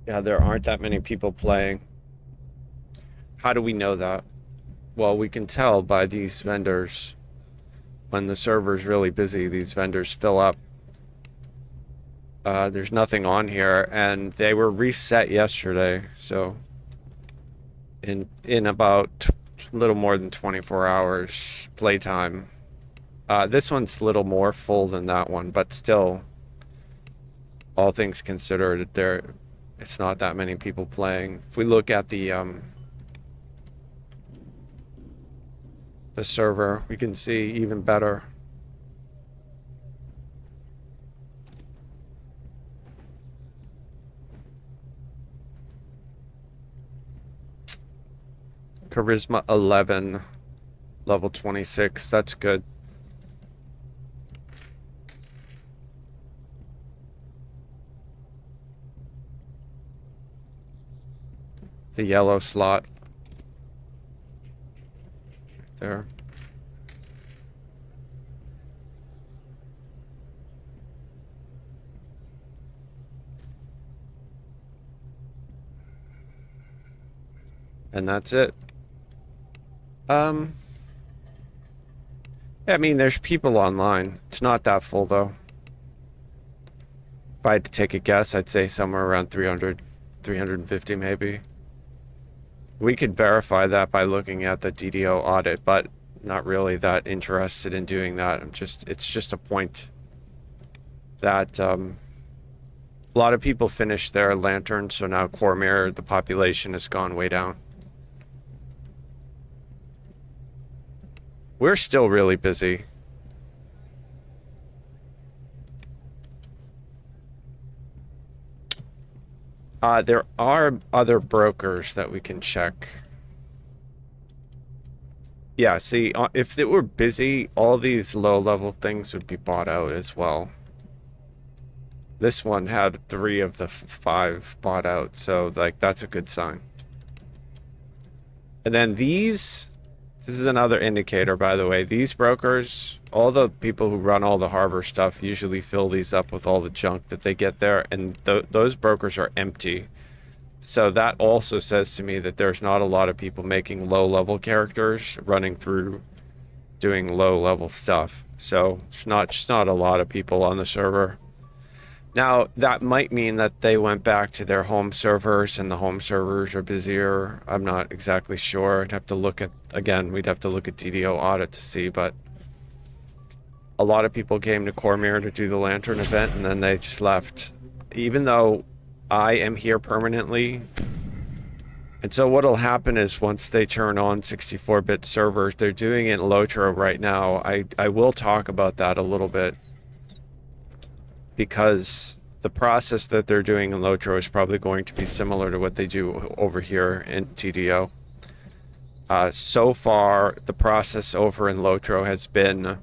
Yeah, there aren't that many people playing. How do we know that? Well, we can tell by these vendors. When the server's really busy, these vendors fill up. There's nothing on here, and they were reset yesterday, so in about a little more than 24 hours playtime. This one's a little more full than that one, but still, all things considered, it's not that many people playing. If we look at the server, we can see even better. Charisma 11, level 26. That's good. The yellow slot. Right there. And that's it. Yeah, I mean, there's people online. It's not that full, though. If I had to take a guess, I'd say somewhere around 300, 350 maybe. We could verify that by looking at the DDO audit, but not really that interested in doing that. It's just a point that a lot of people finished their lantern, so now Cormyr, the population has gone way down. We're still really busy. There are other brokers that we can check. Yeah, see, if it were busy, all these low-level things would be bought out as well. This one had 3 of the 5 bought out, so, like, that's a good sign. And then this is another indicator, by the way. These brokers, all the people who run all the harbor stuff usually fill these up with all the junk that they get there, and those brokers are empty. So that also says to me that there's not a lot of people making low-level characters running through doing low-level stuff. So it's just not a lot of people on the server. Now, that might mean that they went back to their home servers and the home servers are busier. I'm not exactly sure. I'd have to look at, again, we'd have to look at DDO audit to see, but a lot of people came to Cormyr to do the lantern event and then they just left. Even though I am here permanently. And so what'll happen is once they turn on 64-bit servers, they're doing it in Lotro right now. I will talk about that a little bit, because the process that they're doing in Lotro is probably going to be similar to what they do over here in TDO. So far, the process over in Lotro has been...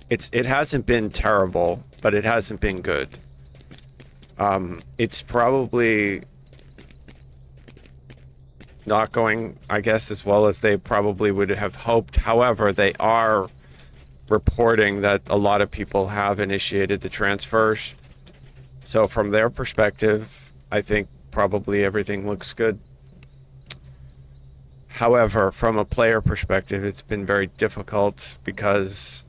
It hasn't been terrible, but it hasn't been good. It's probably not going, I guess, as well as they probably would have hoped. However, they are reporting that a lot of people have initiated the transfers. So from their perspective, I think probably everything looks good. However, from a player perspective, it's been very difficult because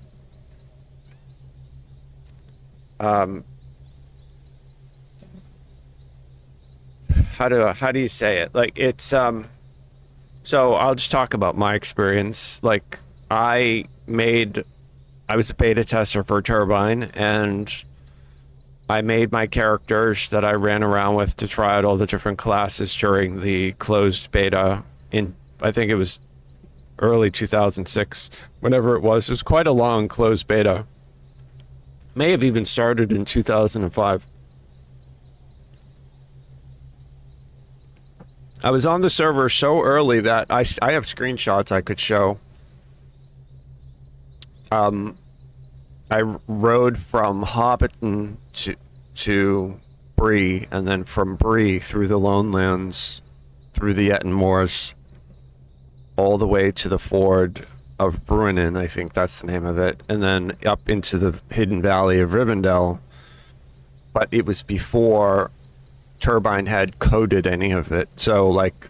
how do you say it? Like, it's so I'll just talk about my experience. Like, I was a beta tester for Turbine, and I made my characters that I ran around with to try out all the different classes during the closed beta in, I think it was early 2006, whenever it was. It was quite a long closed beta. May have even started in 2005. I was on the server so early that I have screenshots I could show. I rode from Hobbiton to Bree, and then from Bree through the Lonelands, through the Etten Moors, all the way to the ford of Bruinen, I think that's the name of it, and then up into the hidden valley of Rivendell. But it was before turbine had coded any of it. So like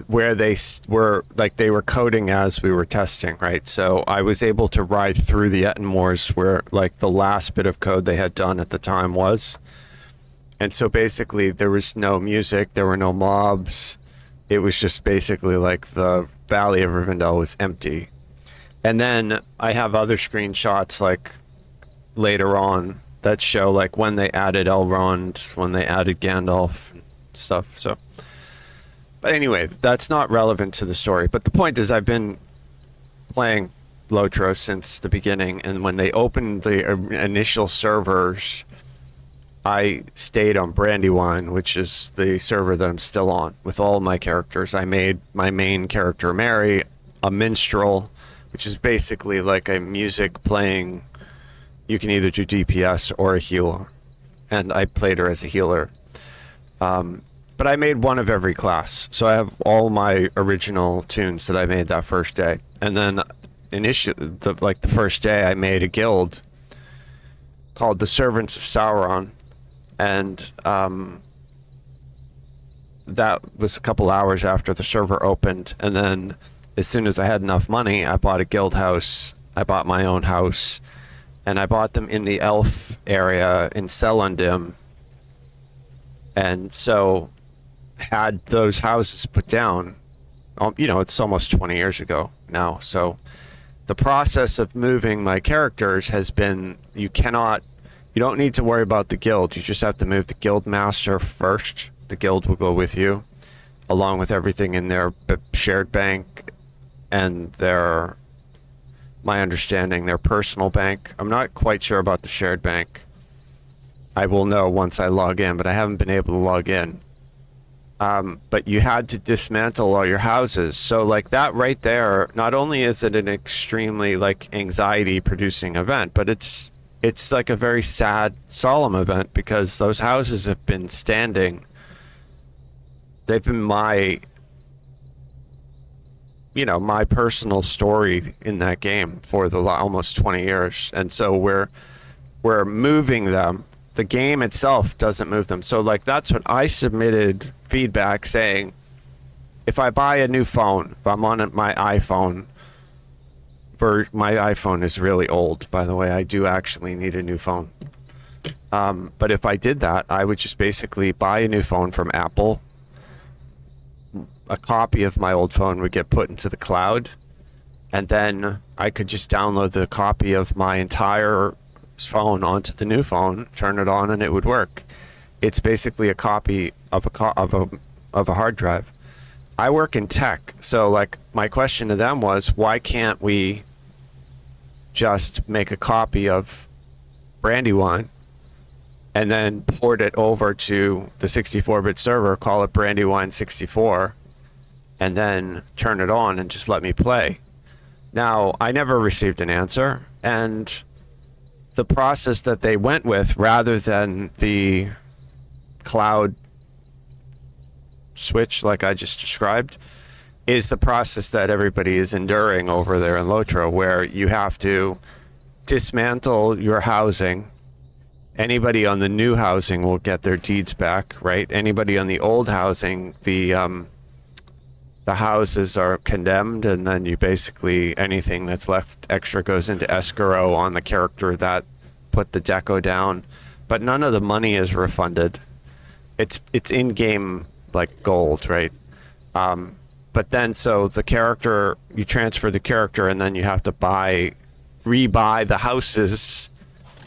where they were coding as we were testing, right? So I was able to ride through the Ettenmoors where like the last bit of code they had done at the time was. And so basically there was no music, there were no mobs. It was just basically like the Valley of Rivendell was empty. And then I have other screenshots like later on that show like when they added Elrond, when they added Gandalf and stuff. So, but anyway, that's not relevant to the story. But the point is, I've been playing Lotro since the beginning, and when they opened the initial servers, I stayed on Brandywine, which is the server that I'm still on with all my characters. I made my main character Mary a minstrel, which is basically like a music playing. You can either do DPS or a healer, and I played her as a healer. But I made one of every class, so I have all my original tunes that I made that first day. And then initially, the first day, I made a guild called the Servants of Sauron, and that was a couple hours after the server opened. And then as soon as I had enough money, I bought a guild house. I bought my own house, and I bought them in the elf area in Celondim. And so had those houses put down, it's almost 20 years ago now. So the process of moving my characters has been, you don't need to worry about the guild. You just have to move the guild master first. The guild will go with you, along with everything in their shared bank and my understanding, their personal bank. I'm not quite sure about the shared bank. I will know once I log in, but I haven't been able to log in. But you had to dismantle all your houses. So like that right there, not only is it an extremely like anxiety producing event, but it's like a very sad, solemn event because those houses have been standing. They've been my personal story in that game for the almost 20 years. And so we're moving them. The game itself doesn't move them. So like that's what I submitted feedback saying, if I buy a new phone, if I'm on my iPhone, my iPhone is really old, by the way. I do actually need a new phone. But if I did that, I would just basically buy a new phone from Apple. A copy of my old phone would get put into the cloud, and then I could just download the copy of my entire phone onto the new phone, turn it on, and it would work. It's basically a copy of a hard drive. I work in tech, so like my question to them was, why can't we just make a copy of Brandywine and then port it over to the 64-bit server, call it Brandywine 64, and then turn it on and just let me play? Now, I never received an answer, and the process that they went with, rather than the cloud switch like I just described, is the process that everybody is enduring over there in Lotro, where you have to dismantle your housing. Anybody on the new housing will get their deeds back, right? Anybody on the old housing, the houses are condemned, and then you basically, anything that's left extra goes into escrow on the character that put the deco down, but none of the money is refunded. It's in-game like gold, right? But then so the character, you transfer the character, and then you have to rebuy the houses.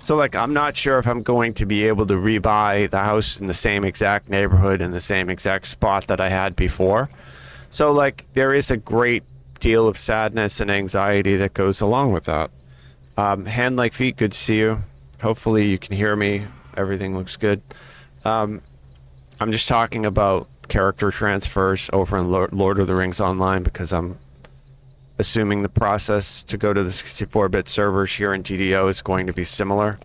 So like, I'm not sure if I'm going to be able to rebuy the house in the same exact neighborhood in the same exact spot that I had before. So like, there is a great deal of sadness and anxiety that goes along with that. Hand like feet, good to see you. Hopefully you can hear me. Everything looks good. I'm just talking about character transfers over in Lord of the Rings Online because I'm assuming the process to go to the 64-bit servers here in DDO is going to be similar.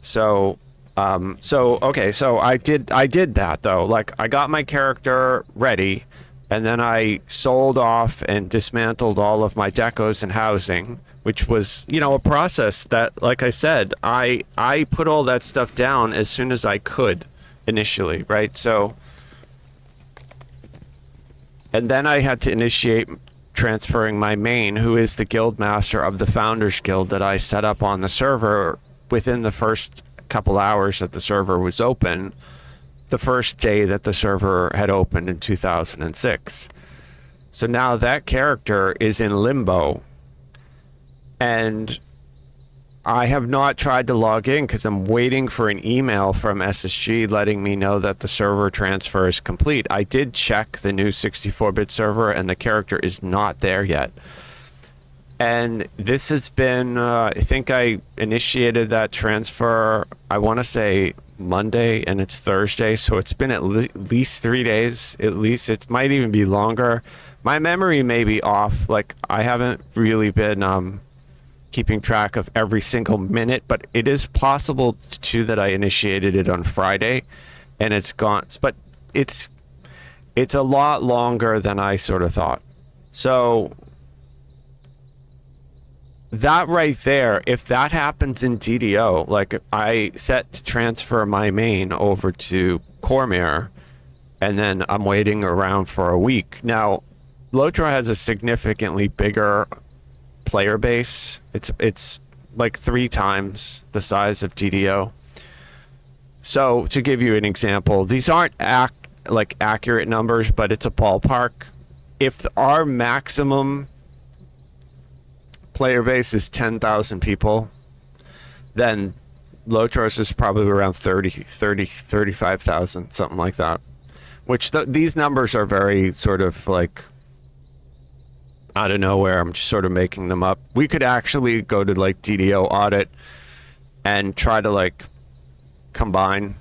So okay, so I did that though. Like, I got my character ready, and then I sold off and dismantled all of my decos and housing, which was, a process that, like I said, I put all that stuff down as soon as I could. initially, right? So, and then I had to initiate transferring my main, who is the guild master of the Founders Guild that I set up on the server within the first couple hours that the server was open, the first day that the server had opened in 2006. So now that character is in limbo, and I have not tried to log in because I'm waiting for an email from SSG letting me know that the server transfer is complete. I did check the new 64-bit server, and the character is not there yet. And this has been, I think I initiated that transfer, I want to say Monday, and it's Thursday. So it's been at least 3 days, at least. It might even be longer. My memory may be off. Like, I haven't really been keeping track of every single minute, but it is possible too that I initiated it on Friday and it's gone. But it's a lot longer than I sort of thought. So that right there, if that happens in DDO, like I set to transfer my main over to Cormier, and then I'm waiting around for a week. Now, Lotro has a significantly bigger player base. It's like 3 times the size of DDO. So to give you an example, these aren't accurate numbers, but it's a ballpark. If our maximum player base is 10,000 people, then Lotro's is probably around 35,000, something like that. Which these numbers are very sort of like out of nowhere. I'm just sort of making them up. We could actually go to like DDO audit and try to like combine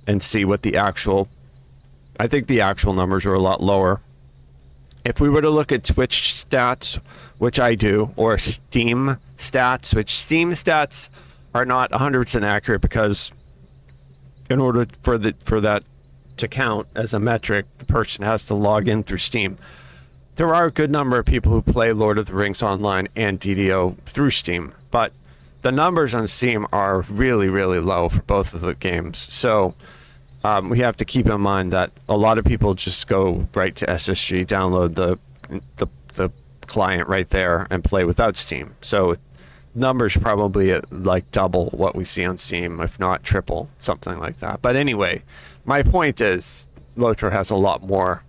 and see what the actual, I think the actual numbers are a lot lower. If we were to look at Twitch stats, which I do, or Steam stats, which Steam stats are not 100% accurate because in order for that to count as a metric, the person has to log in through Steam. There are a good number of people who play Lord of the Rings Online and DDO through Steam, but the numbers on Steam are really, really low for both of the games. So we have to keep in mind that a lot of people just go right to SSG, download the client right there, and play without Steam. So numbers probably at like double what we see on Steam, if not triple, something like that. But anyway, my point is Lotro has a lot more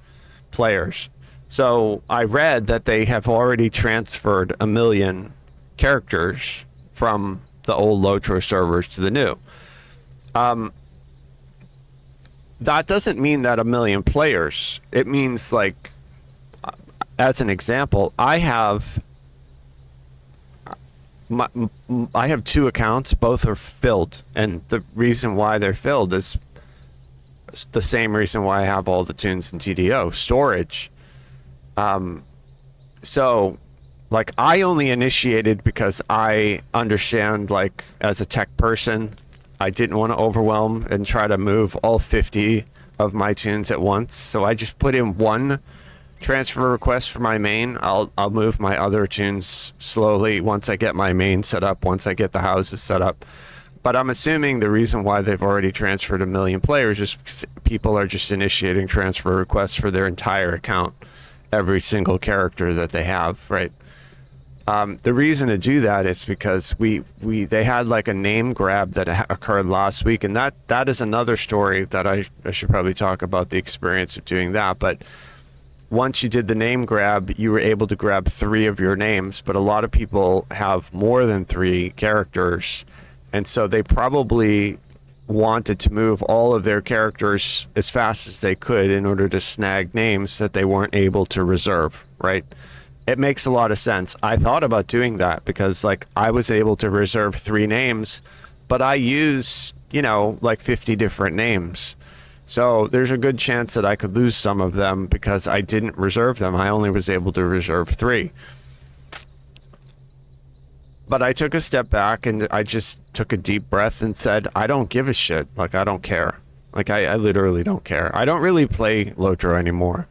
players. So I read that they have already transferred 1 million characters from the old Lotro servers to the new. That doesn't mean that 1 million players. It means, like, as an example, I have 2 accounts. Both are filled, and the reason why they're filled is the same reason why I have all the tunes in TDO, storage. So, like, I only initiated because I understand, like, as a tech person, I didn't want to overwhelm and try to move all 50 of my tunes at once. So I just put in 1 transfer request for my main. I'll move my other tunes slowly once I get my main set up, once I get the houses set up. But I'm assuming the reason why they've already transferred 1 million players is because people are just initiating transfer requests for their entire account, every single character that they have, right? The reason to do that is because they had like a name grab that occurred last week, and that is another story that I should probably talk about, the experience of doing that. But once you did the name grab, you were able to grab 3 of your names, but a lot of people have more than 3 characters, and so they probably wanted to move all of their characters as fast as they could in order to snag names that they weren't able to reserve, right? It makes a lot of sense. I thought about doing that because, like, I was able to reserve 3 names, but I use, like 50 different names. So there's a good chance that I could lose some of them because I didn't reserve them. I only was able to reserve 3. But I took a step back and I just took a deep breath and said, I don't give a shit. Like, I don't care. Like, I literally don't care. I don't really play Lotro anymore.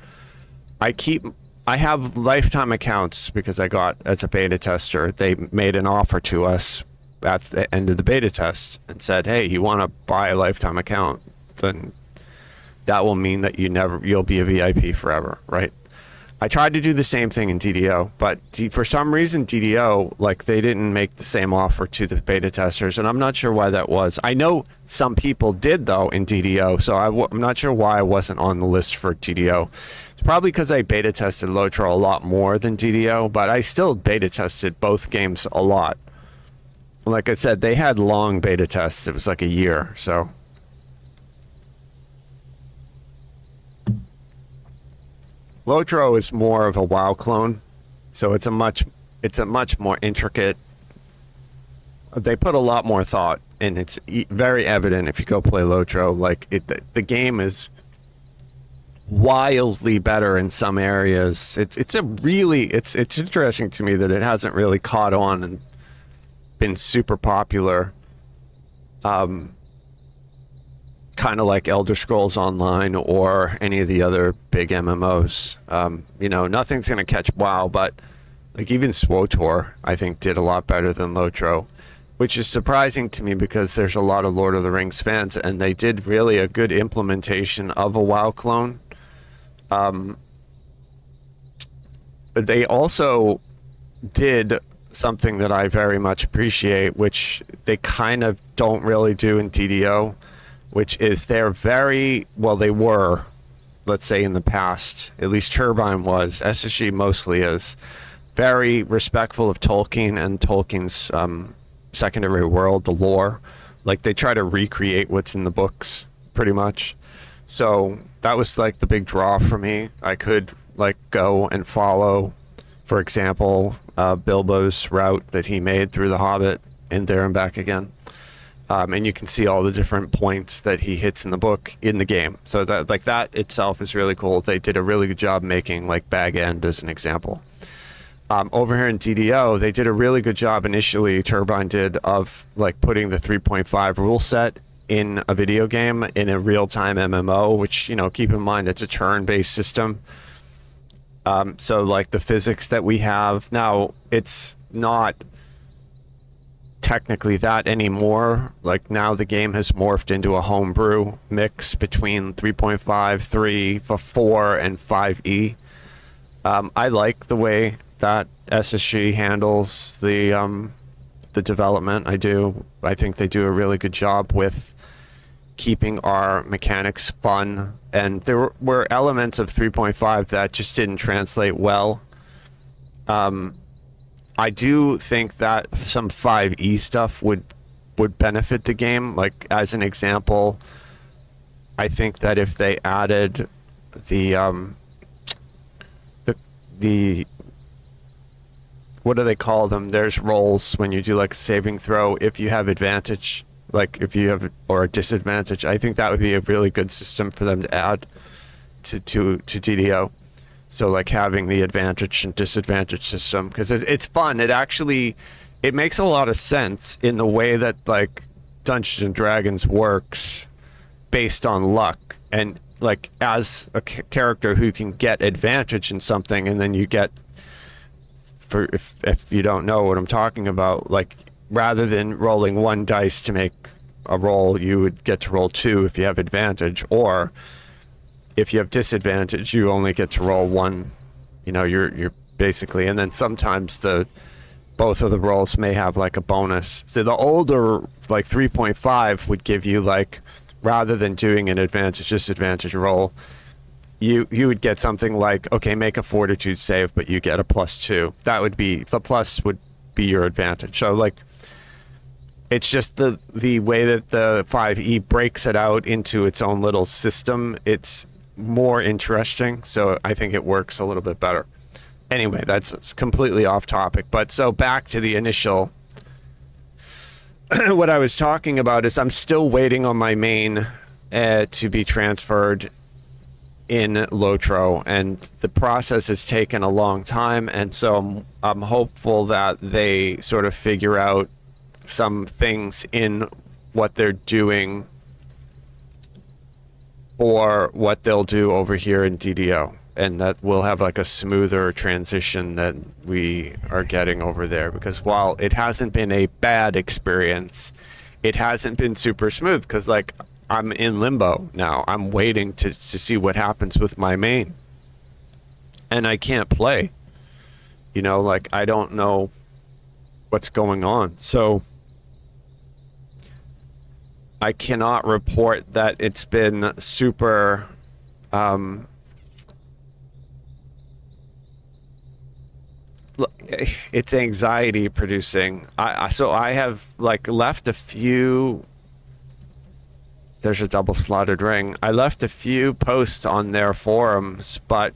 I have lifetime accounts because I got, as a beta tester, they made an offer to us at the end of the beta test and said, hey, you want to buy a lifetime account then that will mean that you'll be a VIP forever, right? I tried to do the same thing in DDO, but for some reason DDO, like, they didn't make the same offer to the beta testers, and I'm not sure why that was. I know some people did though in DDO, so I'm not sure why I wasn't on the list for DDO. It's probably because I beta tested Lotro a lot more than DDO, but I still beta tested both games a lot. Like I said, they had long beta tests. It was like a year, so. Lotro is more of a WoW clone, so it's a much more intricate. They put a lot more thought, and it's very evident if you go play Lotro. Like, the game is wildly better in some areas. It's interesting to me that it hasn't really caught on and been super popular. Kind of like Elder Scrolls Online or any of the other big MMOs. You know, nothing's going to catch WoW, but like even SWTOR, I think, did a lot better than Lotro, which is surprising to me because there's a lot of Lord of the Rings fans, and they did really a good implementation of a WoW clone. They also did something that I very much appreciate, which they kind of don't really do in DDO, which is they're very, well, they were, let's say in the past, at least Turbine was, SSG mostly is, very respectful of Tolkien and Tolkien's secondary world, the lore. Like, they try to recreate what's in the books, pretty much. So that was like the big draw for me. I could like go and follow, for example, Bilbo's route that he made through the Hobbit and there and back again. And you can see all the different points that he hits in the book in the game. So that, like, that itself is really cool. They did a really good job making like Bag End as an example. Over here in DDO, they did a really good job initially, Turbine did, of like putting the 3.5 rule set in a video game, in a real-time MMO, which, you know, keep in mind it's a turn-based system. So like the physics that we have now, it's not technically that anymore. Like, now the game has morphed into a homebrew mix between 3.5, 3, 4, and 5e. I like the way that SSG handles the development. I do. I think they do a really good job with keeping our mechanics fun, and there were elements of 3.5 that just didn't translate well. I do think that some 5e stuff would benefit the game. Like, as an example, I think that if they added the what do they call them? There's rolls when you do like a saving throw. If you have advantage, like if you have, or a disadvantage, I think that would be a really good system for them to add to DDO. So like having the advantage and disadvantage system, because it's fun. It makes a lot of sense in the way that like Dungeons and Dragons works based on luck. And like, as a character who can get advantage in something, and then you get, for if you don't know what I'm talking about, like, rather than rolling one dice to make a roll, you would get to roll 2 if you have advantage, or if you have disadvantage, you only get to roll 1. You know, you're basically, and then sometimes both of the rolls may have like a bonus. So the older, like 3.5 would give you, like, rather than doing an advantage disadvantage roll, you would get something like, okay, make a fortitude save, but you get a +2. That would be, the plus would be your advantage. So like, it's just the way that the 5e breaks it out into its own little system. It's more interesting, so I think it works a little bit better. Anyway, that's completely off topic, but so back to the initial what I was talking about is I'm still waiting on my main to be transferred in Lotro, and the process has taken a long time, and so I'm hopeful that they sort of figure out some things in what they're doing or what they'll do over here in DDO, and that we'll have like a smoother transition than we are getting over there, because while it hasn't been a bad experience, it hasn't been super smooth, because like I'm in limbo now. I'm waiting to see what happens with my main. And I can't play. You know, like, I don't know what's going on. So I cannot report that it's been super it's anxiety producing. So I have like left a few. There's a double slotted ring. I left a few posts on their forums, but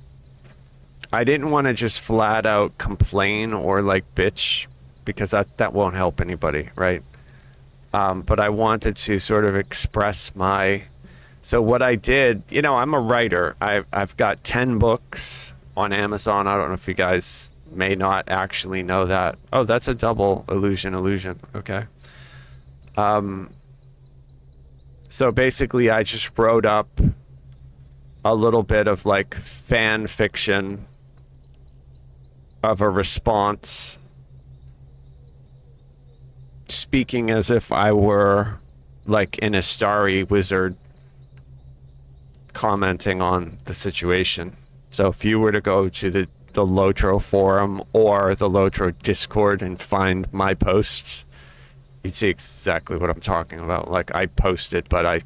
I didn't want to just flat out complain or like bitch, because that won't help anybody, right? But I wanted to sort of express my. So what I did, you know, I'm a writer. I've got 10 books on Amazon. I don't know if you guys may not actually know that. Oh, that's a double illusion. Okay. So basically I just wrote up a little bit of like fan fiction of a response, speaking as if I were like an Astari wizard commenting on the situation. So if you were to go to the Lotro forum or the Lotro Discord and find my posts, you'd see exactly what I'm talking about. Like, I post it, but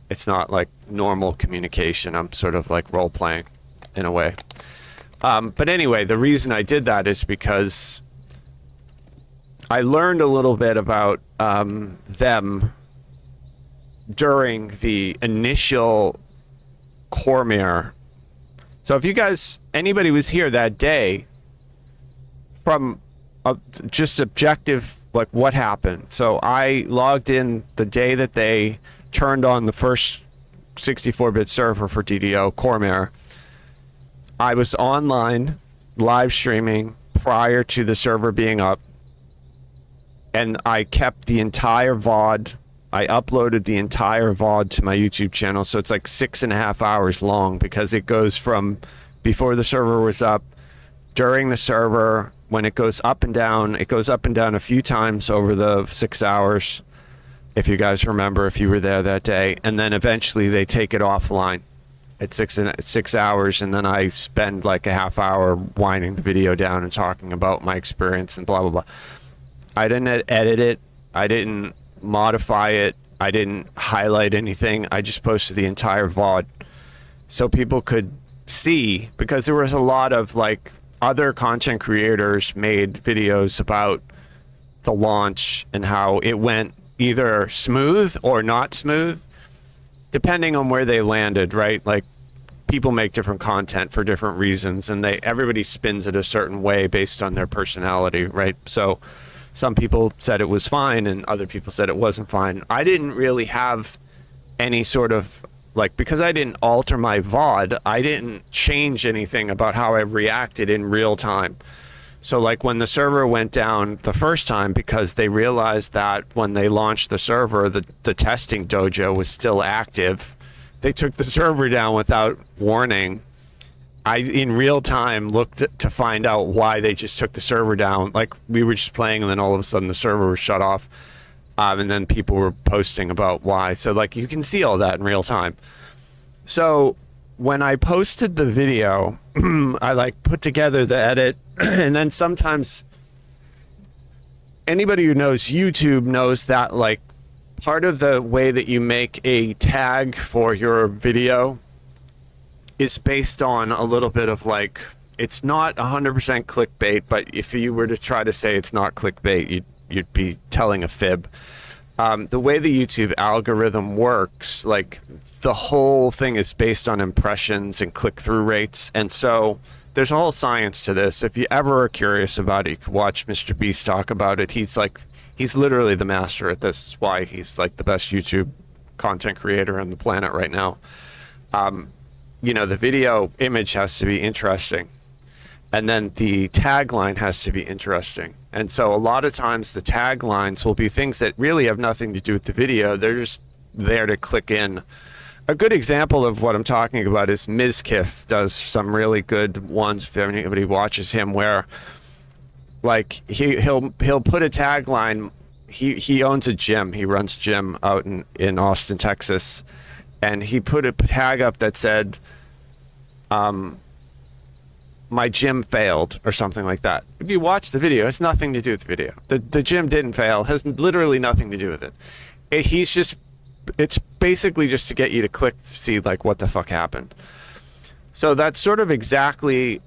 it's not like normal communication. I'm sort of like role playing in a way. But anyway, the reason I did that is because I learned a little bit about them during the initial Cormier. So if you guys, anybody was here that day, from just objective, like what happened. So I logged in the day that they turned on the first 64-bit server for DDO, Cormier. I was online, live streaming prior to the server being up. And I kept the entire VOD. I uploaded the entire VOD to my YouTube channel. So it's like 6.5 hours long, because it goes from before the server was up, during the server, when it goes up and down. It goes up and down a few times over the 6 hours, if you guys remember, if you were there that day. And then eventually they take it offline at 6 hours. And then I spend like a half hour winding the video down and talking about my experience and blah, blah, blah. I didn't edit it. I didn't modify it. I didn't highlight anything. I just posted the entire VOD so people could see, because there was a lot of like other content creators made videos about the launch and how it went either smooth or not smooth, depending on where they landed, right? Like, people make different content for different reasons, and everybody spins it a certain way based on their personality, right? So some people said it was fine and other people said it wasn't fine. I didn't really have any sort of, like, because I didn't alter my VOD, I didn't change anything about how I reacted in real time. So like when the server went down the first time, because they realized that when they launched the server, the testing dojo was still active, they took the server down without warning. I, in real time, looked to find out why they just took the server down. Like, we were just playing, and then all of a sudden the server was shut off. And then people were posting about why. So, like, you can see all that in real time. So, when I posted the video, I, like, put together the edit. And then sometimes, anybody who knows YouTube knows that, like, part of the way that you make a tag for your video is based on a little bit of, like, it's not 100% clickbait, but if you were to try to say it's not clickbait, you'd be telling a fib. The way the YouTube algorithm works, like, the whole thing is based on impressions and click-through rates, and so there's a whole science to this. If you ever are curious about it, you can watch Mr. Beast talk about it. He's literally the master at this. That's why he's like the best YouTube content creator on the planet right now. You know, the video image has to be interesting, and then the tagline has to be interesting. And so a lot of times the taglines will be things that really have nothing to do with the video. They're just there to click in. A good example of what I'm talking about is Mizkif does some really good ones, if anybody watches him, where, like, he'll put a tagline. he owns a gym. He runs a gym out in Austin, Texas, and he put a tag up that said, my gym failed or something like that. If you watch the video, it has nothing to do with the video. The gym didn't fail, has literally nothing to do with it. It's basically just to get you to click to see like what the fuck happened. So that's sort of exactly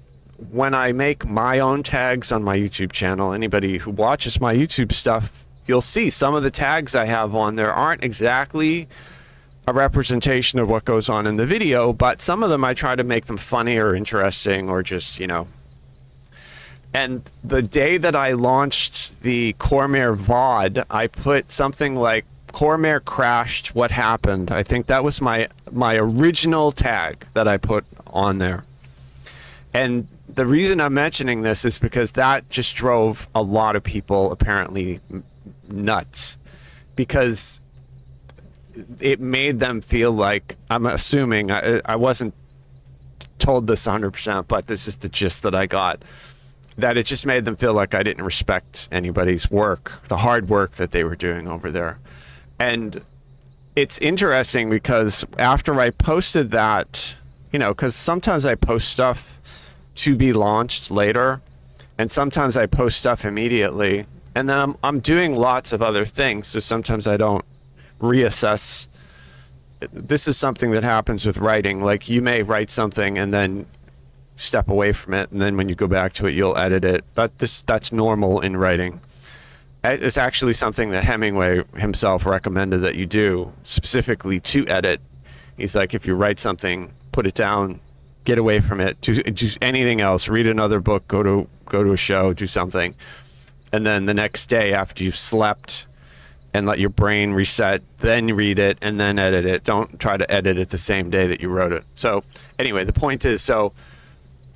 when I make my own tags on my YouTube channel. Anybody who watches my YouTube stuff, you'll see some of the tags I have on there aren't exactly a representation of what goes on in the video, but some of them I try to make them funny or interesting or just, And the day that I launched the Cormare VOD, I put something like Cormare crashed, what happened? I think that was my original tag that I put on there. And the reason I'm mentioning this is because that just drove a lot of people apparently nuts, because it made them feel like, I'm assuming, I wasn't told this 100%, but this is the gist that I got, that it just made them feel like I didn't respect anybody's work, the hard work that they were doing over there. And it's interesting because after I posted that, because sometimes I post stuff to be launched later, and sometimes I post stuff immediately, and then I'm doing lots of other things, so sometimes I don't reassess. This is something that happens with writing. Like, you may write something and then step away from it, and then when you go back to it, you'll edit it. That's normal in writing. It's actually something that Hemingway himself recommended that you do, specifically to edit. He's like, if you write something, put it down, get away from it, do anything else, read another book, go to a show, do something, and then the next day after you've slept and let your brain reset, then read it and then edit it. Don't try to edit it the same day that you wrote it. So anyway, the point is, so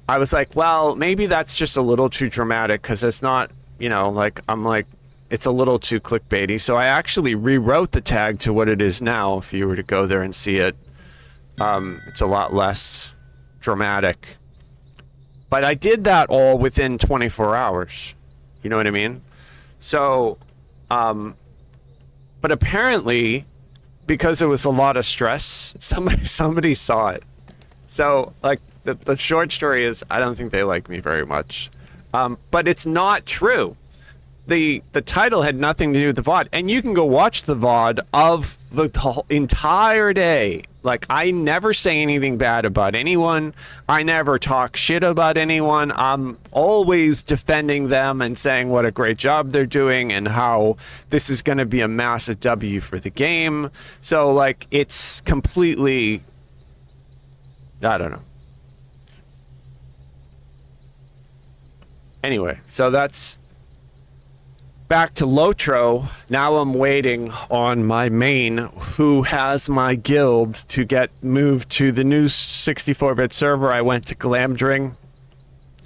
I was like, well, maybe that's just a little too dramatic, because it's not, I'm like, it's a little too clickbaity. So I actually rewrote the tag to what it is now. If you were to go there and see it, it's a lot less dramatic. But I did that all within 24 hours. You know what I mean? So, but apparently, because it was a lot of stress, somebody saw it. So, like, the short story is, I don't think they like me very much. But it's not true. The title had nothing to do with the VOD, and you can go watch the VOD of the whole entire day. Like, I never say anything bad about anyone. I never talk shit about anyone. I'm always defending them and saying what a great job they're doing and how this is going to be a massive W for the game. So, like, it's completely, I don't know. Anyway, so that's back to Lotro. Now I'm waiting on my main, who has my guild, to get moved to the new 64-bit server. I went to Glamdring.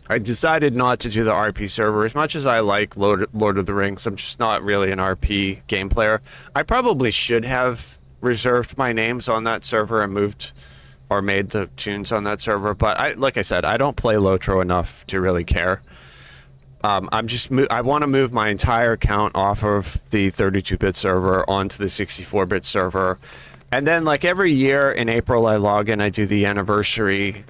I decided not to do the RP server. As much as I like Lord of the Rings, I'm just not really an RP game player. I probably should have reserved my names on that server and moved or made the tunes on that server, but like I said, I don't play Lotro enough to really care. I want to move my entire account off of the 32-bit server onto the 64-bit server. And then, like, every year in April, I log in, I do the anniversary.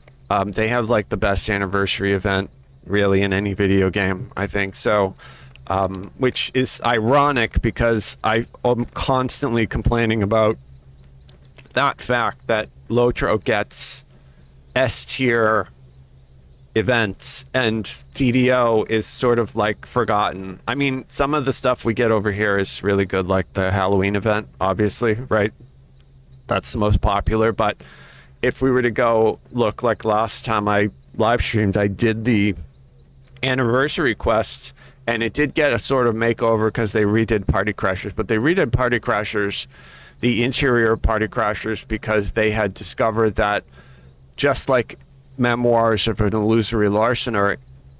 They have, like, the best anniversary event, really, in any video game, I think. So, which is ironic, because I am constantly complaining about that fact that Lotro gets S-tier events and DDO is sort of like forgotten. I mean, some of the stuff we get over here is really good, like the Halloween event, obviously, right? That's the most popular. But if we were to go look, like last time I live streamed, I did the anniversary quest, and it did get a sort of makeover because they redid Party Crashers, but they redid Party Crashers, the interior Party Crashers, because they had discovered that, just like Memoirs of an Illusory Larcener,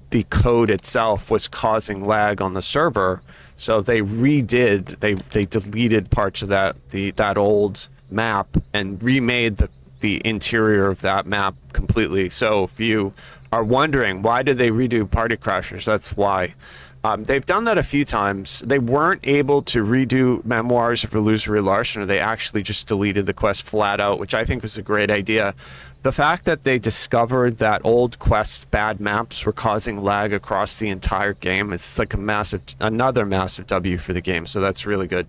the code itself was causing lag on the server, so they they deleted parts of that old map and remade the interior of that map completely. So if you are wondering why did they redo Party Crashers, that's why. They've done that a few times. They weren't able to redo Memoirs of Illusory Larceny, or they actually just deleted the quest flat out, which I think was a great idea. The fact that they discovered that old quests bad maps were causing lag across the entire game is like another massive W for the game, so that's really good.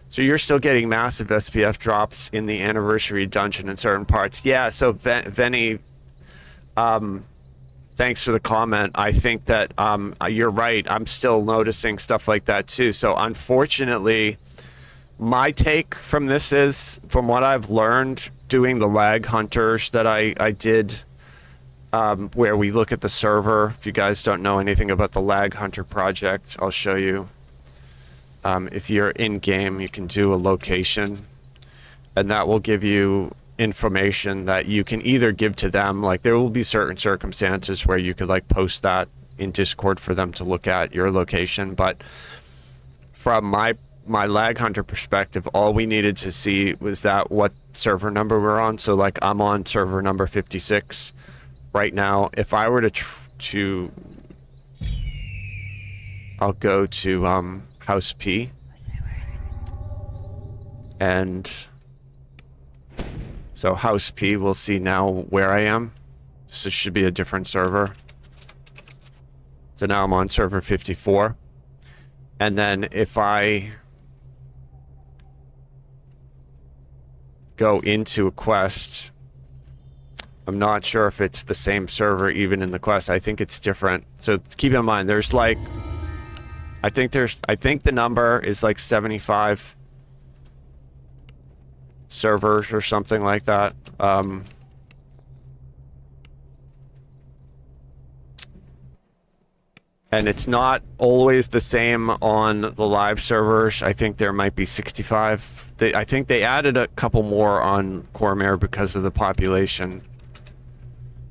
So you're still getting massive SPF drops in the anniversary dungeon in certain parts. Yeah, so Venny, thanks for the comment. I think that you're right. I'm still noticing stuff like that too. So unfortunately, my take from this is, from what I've learned doing the lag hunters that I did, where we look at the server. If you guys don't know anything about the lag hunter project, I'll show you. If you're in game, you can do a location, and that will give you information that you can either give to them. Like, there will be certain circumstances where you could like post that in Discord for them to look at your location. But from my lag hunter perspective, all we needed to see was that what server number we're on. So like, I'm on server number 56 right now. If I were to I'll go to House P, and so House P will see now where I am. So it should be a different server. So now I'm on server 54. And then if I go into a quest, I'm not sure if it's the same server even in the quest. I think it's different. So keep in mind, there's like, I think the number is like 75 servers or something like that. And it's not always the same on the live servers. I think there might be 65. I think they added a couple more on Cormare because of the population.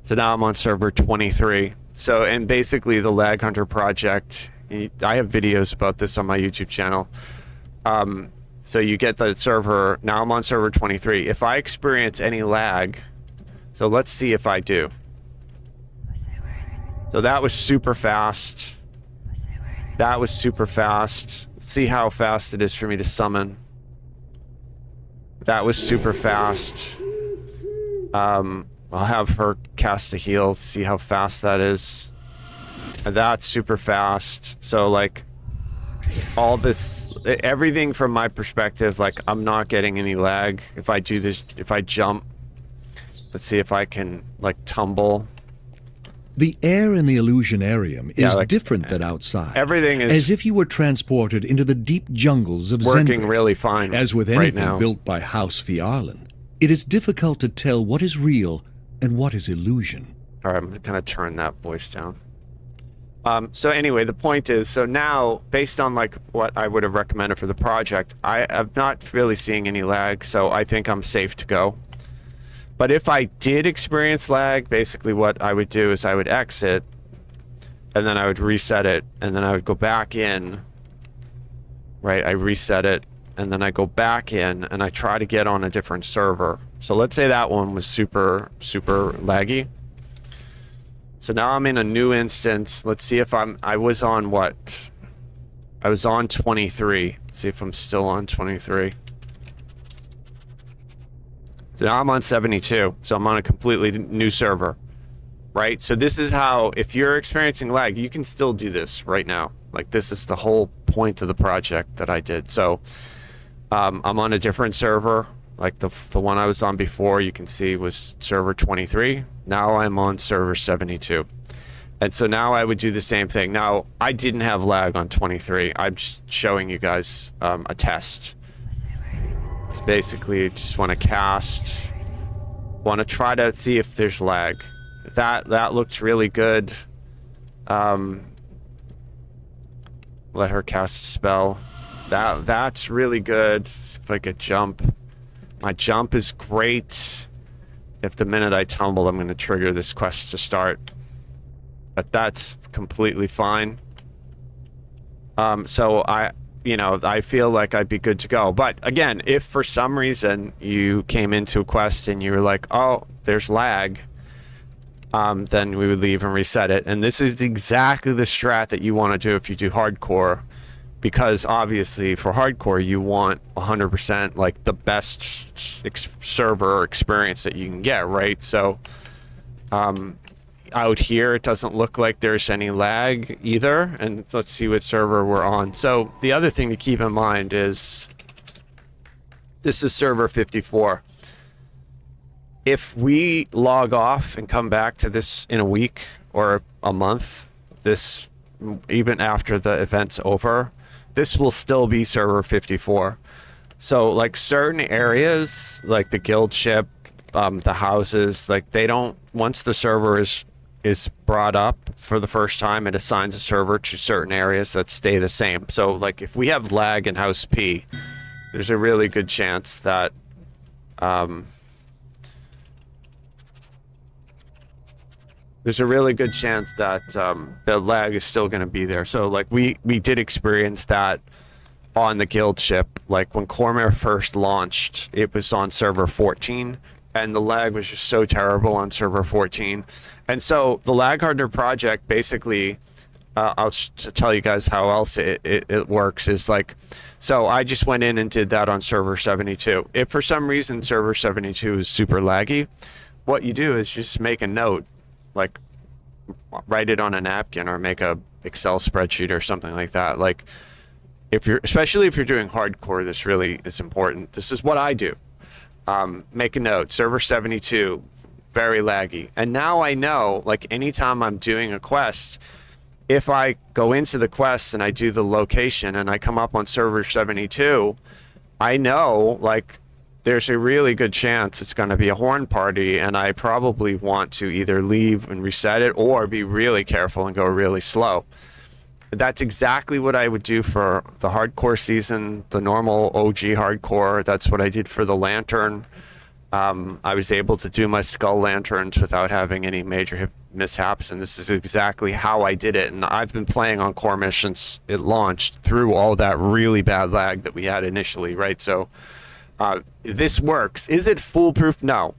So now I'm on server 23. So, and basically the Lag Hunter project, I have videos about this on my YouTube channel. So you get the server, now I'm on server 23. If I experience any lag, so let's see if I do. So that was super fast. That was super fast. Let's see how fast it is for me to summon. That was super fast. I'll have her cast a heal, see how fast that is. And that's super fast. So like, all this, everything from my perspective, like I'm not getting any lag. If I do this, if I jump, let's see if I can like tumble. The air in the Illusionarium is different than outside. Everything is as if you were transported into the deep jungles of working Zendrik. really fine. As with anything built by House Fiarlan, it is difficult to tell what is real and what is illusion. All right, I'm gonna turn that voice down. So anyway, the point is, so now, based on like what I would have recommended for the project, I am not really seeing any lag, so I think I'm safe to go. But if I did experience lag, basically what I would do is I would exit, and then I would reset it, and then I would go back in, right? I reset it, and then I go back in, and I try to get on a different server. So let's say that one was super, super laggy. So now I'm in a new instance. Let's see if I was on what? I was on 23. Let's see if I'm still on 23. So now I'm on 72. So I'm on a completely new server, right? So this is how, if you're experiencing lag, you can still do this right now. Like, this is the whole point of the project that I did. So I'm on a different server. Like the one I was on before, you can see was server 23. Now I'm on server 72. And so now I would do the same thing. Now, I didn't have lag on 23. I'm just showing you guys a test. So basically, just want to cast. Want to try to see if there's lag. That looks really good. Let her cast a spell. That's really good. If I could jump. My jump is great. If the minute I tumble, I'm going to trigger this quest to start. But that's completely fine. So I feel like I'd be good to go. But again, if for some reason you came into a quest and you were like, oh, there's lag, then we would leave and reset it. And this is exactly the strat that you want to do if you do hardcore, because obviously for hardcore you want 100% like the best server experience that you can get, right? So out here it doesn't look like there's any lag either, and let's see what server we're on. So the other thing to keep in mind is this is server 54. If we log off and come back to this in a week or a month, this, even after the event's over, this will still be server 54. So like certain areas, like the guild ship, the houses, like they don't, once the server is brought up for the first time, it assigns a server to certain areas that stay the same. So like if we have lag in house P, there's a really good chance that the lag is still going to be there. So like we did experience that on the guild ship. Like when Cormare first launched, it was on server 14, and the lag was just so terrible on server 14. And so the Lag Hardener project basically, I'll tell you guys how else it works, is like, so I just went in and did that on server 72. If for some reason server 72 is super laggy, what you do is just make a note, like write it on a napkin or make a Excel spreadsheet or something like that. Like especially if you're doing hardcore, this really is important. This is what I do. Make a note, server 72, very laggy. And now I know, like anytime I'm doing a quest, if I go into the quest and I do the location and I come up on server 72, I know like there's a really good chance it's going to be a horn party, and I probably want to either leave and reset it or be really careful and go really slow. That's exactly what I would do for the hardcore season, the normal OG hardcore. That's what I did for the lantern. I was able to do my skull lanterns without having any major mishaps, and this is exactly how I did it. And I've been playing on Cormare since it launched through all that really bad lag that we had initially, right? So this works. Is it foolproof? No.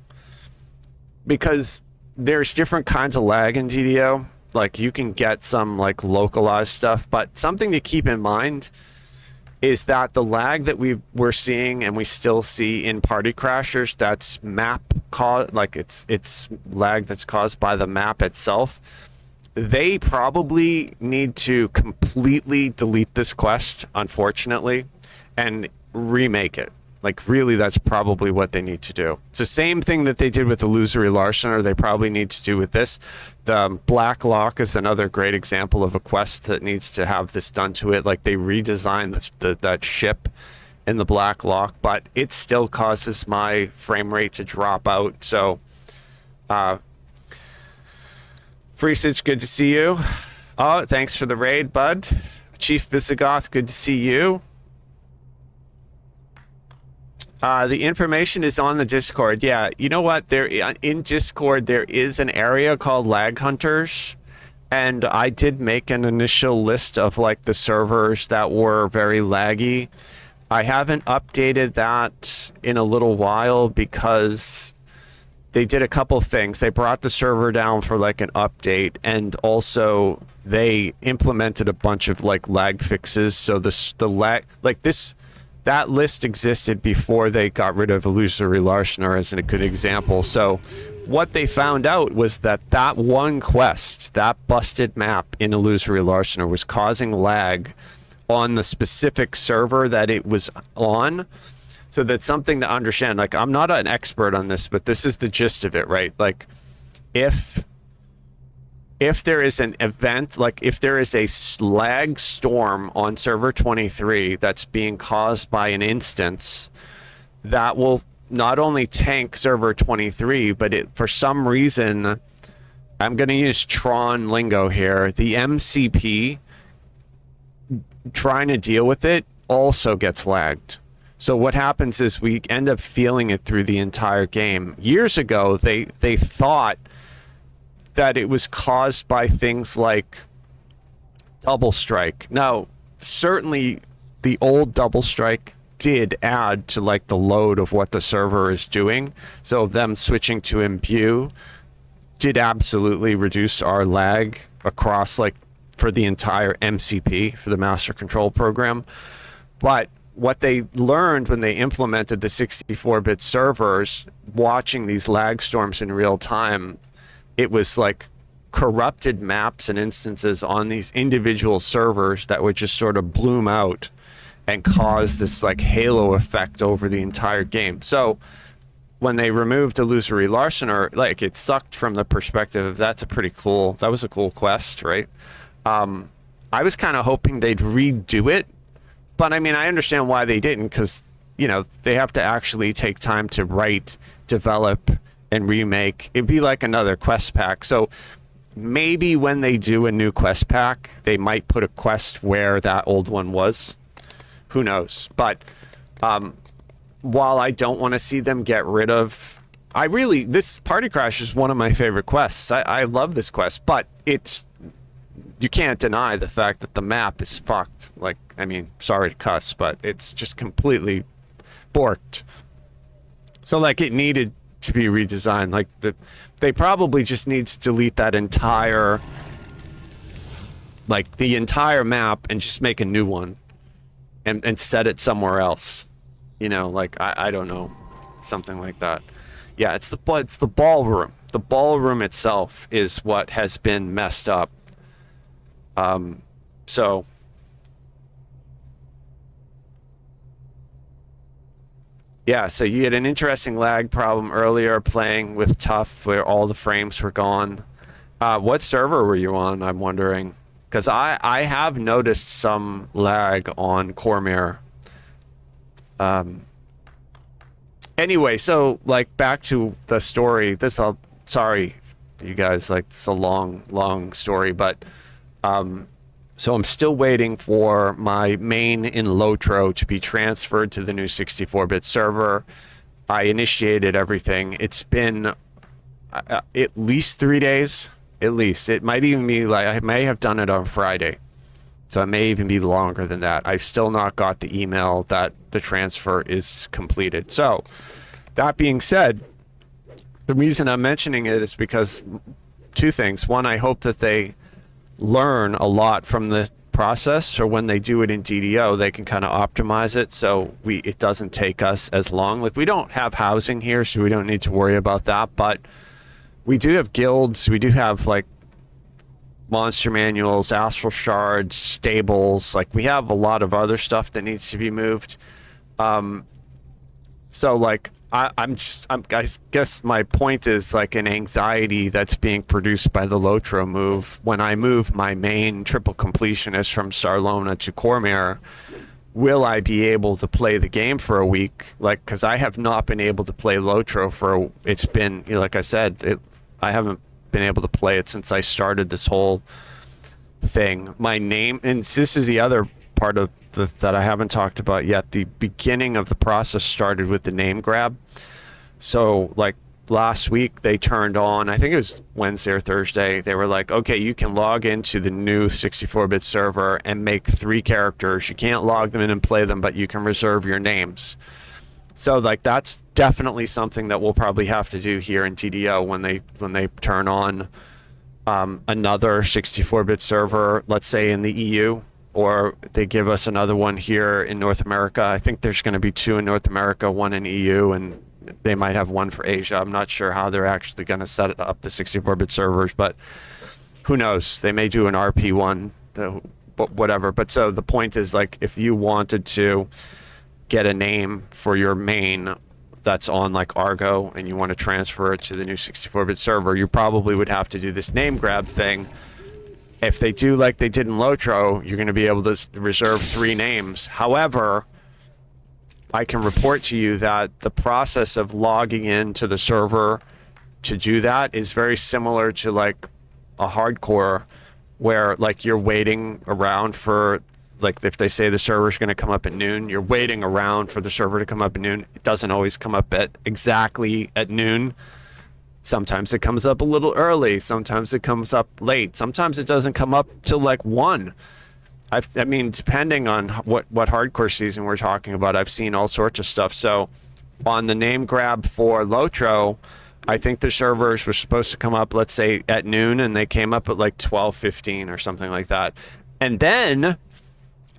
Because there's different kinds of lag in DDO. Like you can get some like localized stuff, but something to keep in mind is that the lag that we're seeing and we still see in party crashers, that's map cause, like it's lag that's caused by the map itself. They probably need to completely delete this quest, unfortunately, and remake it. Like really, that's probably what they need to do. It's the same thing that they did with Illusory Larcener, they probably need to do with this. The Black Lock is another great example of a quest that needs to have this done to it. Like they redesigned that ship in the Black Lock, but it still causes my frame rate to drop out. So, Freesage, good to see you. Oh, thanks for the raid, bud. Chief Visigoth, good to see you. The information is on the Discord. Yeah, you know what? There in Discord there is an area called Lag Hunters, and I did make an initial list of like the servers that were very laggy. I haven't updated that in a little while because they did a couple things. They brought the server down for like an update, and also they implemented a bunch of like lag fixes. So the lag, like this. That list existed before they got rid of Illusory Larcener as a good example. So what they found out was that one quest, that busted map in Illusory Larcener, was causing lag on the specific server that it was on. So that's something to understand. Like I'm not an expert on this, but this is the gist of it, right? Like if there is an event, like if there is a lag storm on server 23 that's being caused by an instance, that will not only tank server 23, but it, for some reason, I'm going to use Tron lingo here, the MCP trying to deal with it also gets lagged. So what happens is we end up feeling it through the entire game. Years ago, they thought that it was caused by things like double strike. Now, certainly the old double strike did add to like the load of what the server is doing. So them switching to imbue did absolutely reduce our lag across like for the entire MCP, for the Master Control Program. But what they learned when they implemented the 64-bit servers, watching these lag storms in real time, it was like corrupted maps and instances on these individual servers that would just sort of bloom out and cause this like halo effect over the entire game. So when they removed Illusory Larcener, like it sucked from the perspective of that was a cool quest, right? I was kind of hoping they'd redo it, but I mean, I understand why they didn't, because, you know, they have to actually take time to write, develop, and remake. It'd be like another quest pack. So maybe when they do a new quest pack, they might put a quest where that old one was. Who knows? But while I don't want to see them get rid of, this Party Crash is one of my favorite quests. I love this quest, but you can't deny the fact that the map is fucked. Like, I mean, sorry to cuss, but it's just completely borked. So like it needed to be redesigned. Like they probably just need to delete that entire, like the entire map and just make a new one and set it somewhere else. You know, like I don't know, something like that. Yeah, it's the ballroom. The ballroom itself is what has been messed up. So yeah, so you had an interesting lag problem earlier playing with Tough where all the frames were gone. What server were you on, I'm wondering? Because I have noticed some lag on Cormyr. Anyway, so like back to the story. Sorry, you guys, like it's a long story, but so I'm still waiting for my main in Lotro to be transferred to the new 64-bit server. I initiated everything. It's been at least 3 days. At least. It might even be like, I may have done it on Friday. So it may even be longer than that. I've still not got the email that the transfer is completed. So that being said, the reason I'm mentioning it is because two things. One, I hope that they learn a lot from the process, or when they do it in DDO, they can kind of optimize it so it doesn't take us as long. Like we don't have housing here, so we don't need to worry about that, but we do have guilds, we do have like monster manuals, astral shards, stables, like we have a lot of other stuff that needs to be moved. So like I guess my point is like an anxiety that's being produced by the Lotro move. When I move my main triple completionist from Sarlona to Cormyr, will I be able to play the game for a week? Like, because I have not been able to play Lotro it's been, you know, like I said, I haven't been able to play it since I started this whole thing. My name, and this is the other part of that I haven't talked about yet. The beginning of the process started with the name grab. So like last week they turned on, I think it was Wednesday or Thursday, they were like, okay, you can log into the new 64-bit server and make 3 characters. You can't log them in and play them, but you can reserve your names. So like that's definitely something that we'll probably have to do here in TDO when they turn on another 64-bit server, let's say in the EU, or they give us another one here in North America. I think there's going to be 2 in North America, 1 in EU, and they might have 1 for Asia. I'm not sure how they're actually going to set up the 64-bit servers, but who knows? They may do an RP one, whatever. But so the point is, like, if you wanted to get a name for your main that's on like Argo and you want to transfer it to the new 64-bit server, you probably would have to do this name grab thing. If they do like they did in Lotro, you're going to be able to reserve 3 names. However, I can report to you that the process of logging into the server to do that is very similar to like a hardcore, where like you're waiting around for, like if they say the server's going to come up at noon, you're waiting around for the server to come up at noon. It doesn't always come up exactly at noon. Sometimes it comes up a little early. Sometimes it comes up late. Sometimes it doesn't come up till like 1. I mean, depending on what hardcore season we're talking about, I've seen all sorts of stuff. So on the name grab for Lotro, I think the servers were supposed to come up, let's say, at noon, and they came up at like 12:15 or something like that. And then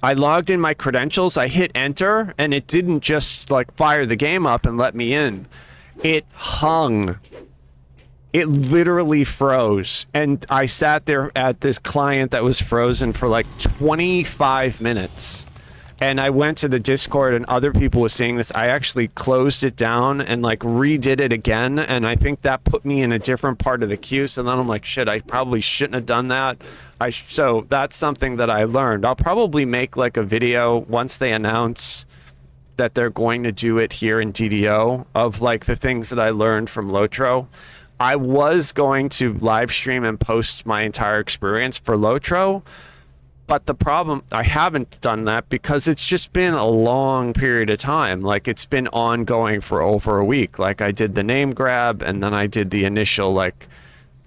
I logged in my credentials, I hit enter, and it didn't just like fire the game up and let me in. It hung. It literally froze. And I sat there at this client that was frozen for like 25 minutes. And I went to the Discord and other people were seeing this. I actually closed it down and like redid it again. And I think that put me in a different part of the queue. So then I'm like, shit, I probably shouldn't have done that. So that's something that I learned. I'll probably make like a video once they announce that they're going to do it here in DDO of like the things that I learned from Lotro. I was going to live stream and post my entire experience for Lotro. But the problem, I haven't done that because it's just been a long period of time. Like it's been ongoing for over a week. Like I did the name grab and then I did the initial like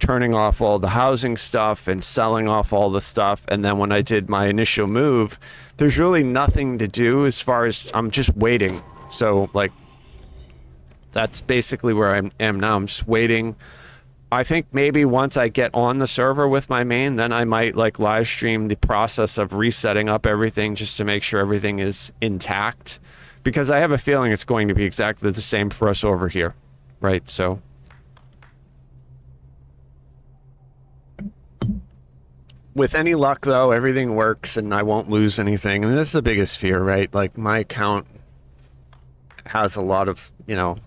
turning off all the housing stuff and selling off all the stuff. And then when I did my initial move, there's really nothing to do as far as I'm just waiting. So like that's basically where I am now. I'm just waiting. I think maybe once I get on the server with my main, then I might like live stream the process of resetting up everything just to make sure everything is intact, because I have a feeling it's going to be exactly the same for us over here, right? So with any luck though, everything works and I won't lose anything. And this is the biggest fear, right? Like my account has a lot of, you know,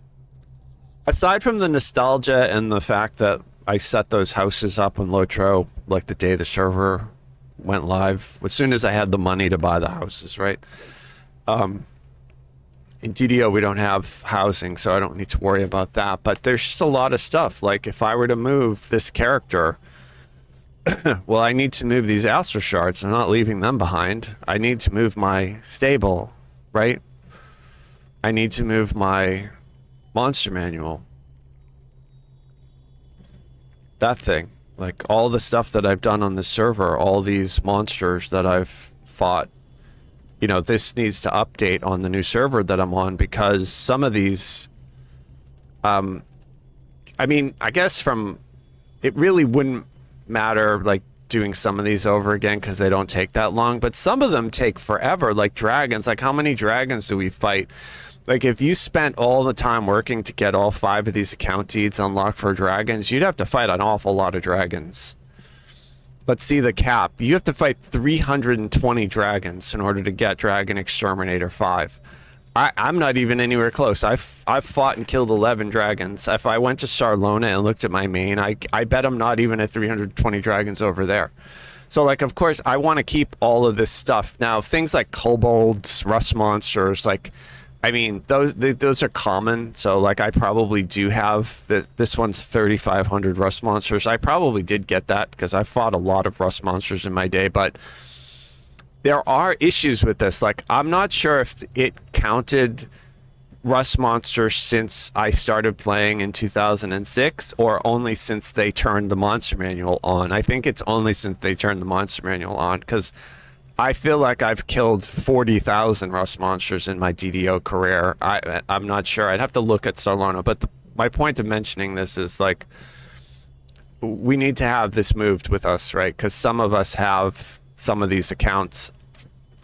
aside from the nostalgia and the fact that I set those houses up on Lotro, like the day the server went live, as soon as I had the money to buy the houses, right? In DDO, we don't have housing, so I don't need to worry about that. But there's just a lot of stuff. Like if I were to move this character, well, I need to move these Astral Shards. I'm not leaving them behind. I need to move my stable, right? I need to move my monster manual. That thing. Like all the stuff that I've done on this server, all these monsters that I've fought, you know, this needs to update on the new server that I'm on, because some of these, I mean, I guess it really wouldn't matter like doing some of these over again because they don't take that long, but some of them take forever, like dragons. Like how many dragons do we fight? Like if you spent all the time working to get all 5 of these account deeds unlocked for dragons, you'd have to fight an awful lot of dragons. Let's see the cap. You have to fight 320 dragons in order to get Dragon Exterminator 5. I'm not even anywhere close. I've fought and killed 11 dragons. If I went to Sarlona and looked at my main, I bet I'm not even at 320 dragons over there. So like, of course, I want to keep all of this stuff. Now, things like kobolds, rust monsters, like, I mean, those are common. So like, I probably do have this one's 3,500 rust monsters. I probably did get that because I fought a lot of rust monsters in my day, but there are issues with this. Like, I'm not sure if it counted rust monsters since I started playing in 2006 or only since they turned the monster manual on. I think it's only since they turned the monster manual on, because I feel like I've killed 40,000 rust monsters in my DDO career. I'm not sure. I'd have to look at Sarlona. But my point of mentioning this is, like, we need to have this moved with us, right? Because some of us have some of these accounts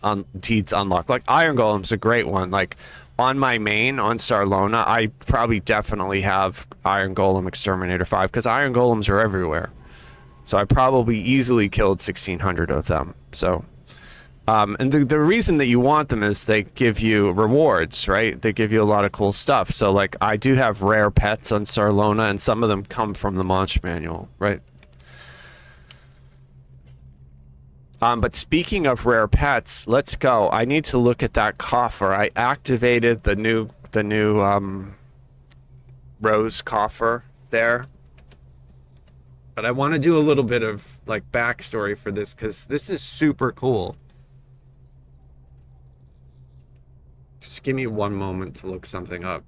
on deeds unlocked. Like Iron Golem's a great one. Like on my main on Sarlona, I probably definitely have Iron Golem Exterminator 5 because Iron Golems are everywhere. So I probably easily killed 1,600 of them. So and the reason that you want them is they give you rewards, right? They give you a lot of cool stuff. So like I do have rare pets on Sarlona, and some of them come from the monster manual, right? But speaking of rare pets, let's go. I need to look at that coffer. I activated the new rose coffer there. But I want to do a little bit of like backstory for this because this is super cool. Just give me one moment to look something up.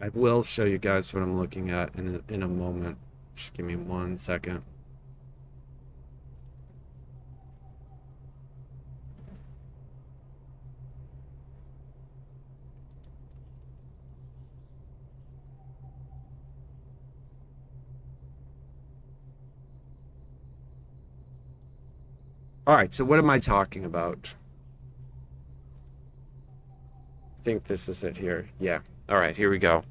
I will show you guys what I'm looking at in a moment. Just give me 1 second. All right, so what am I talking about? I think this is it here. Yeah. All right, here we go.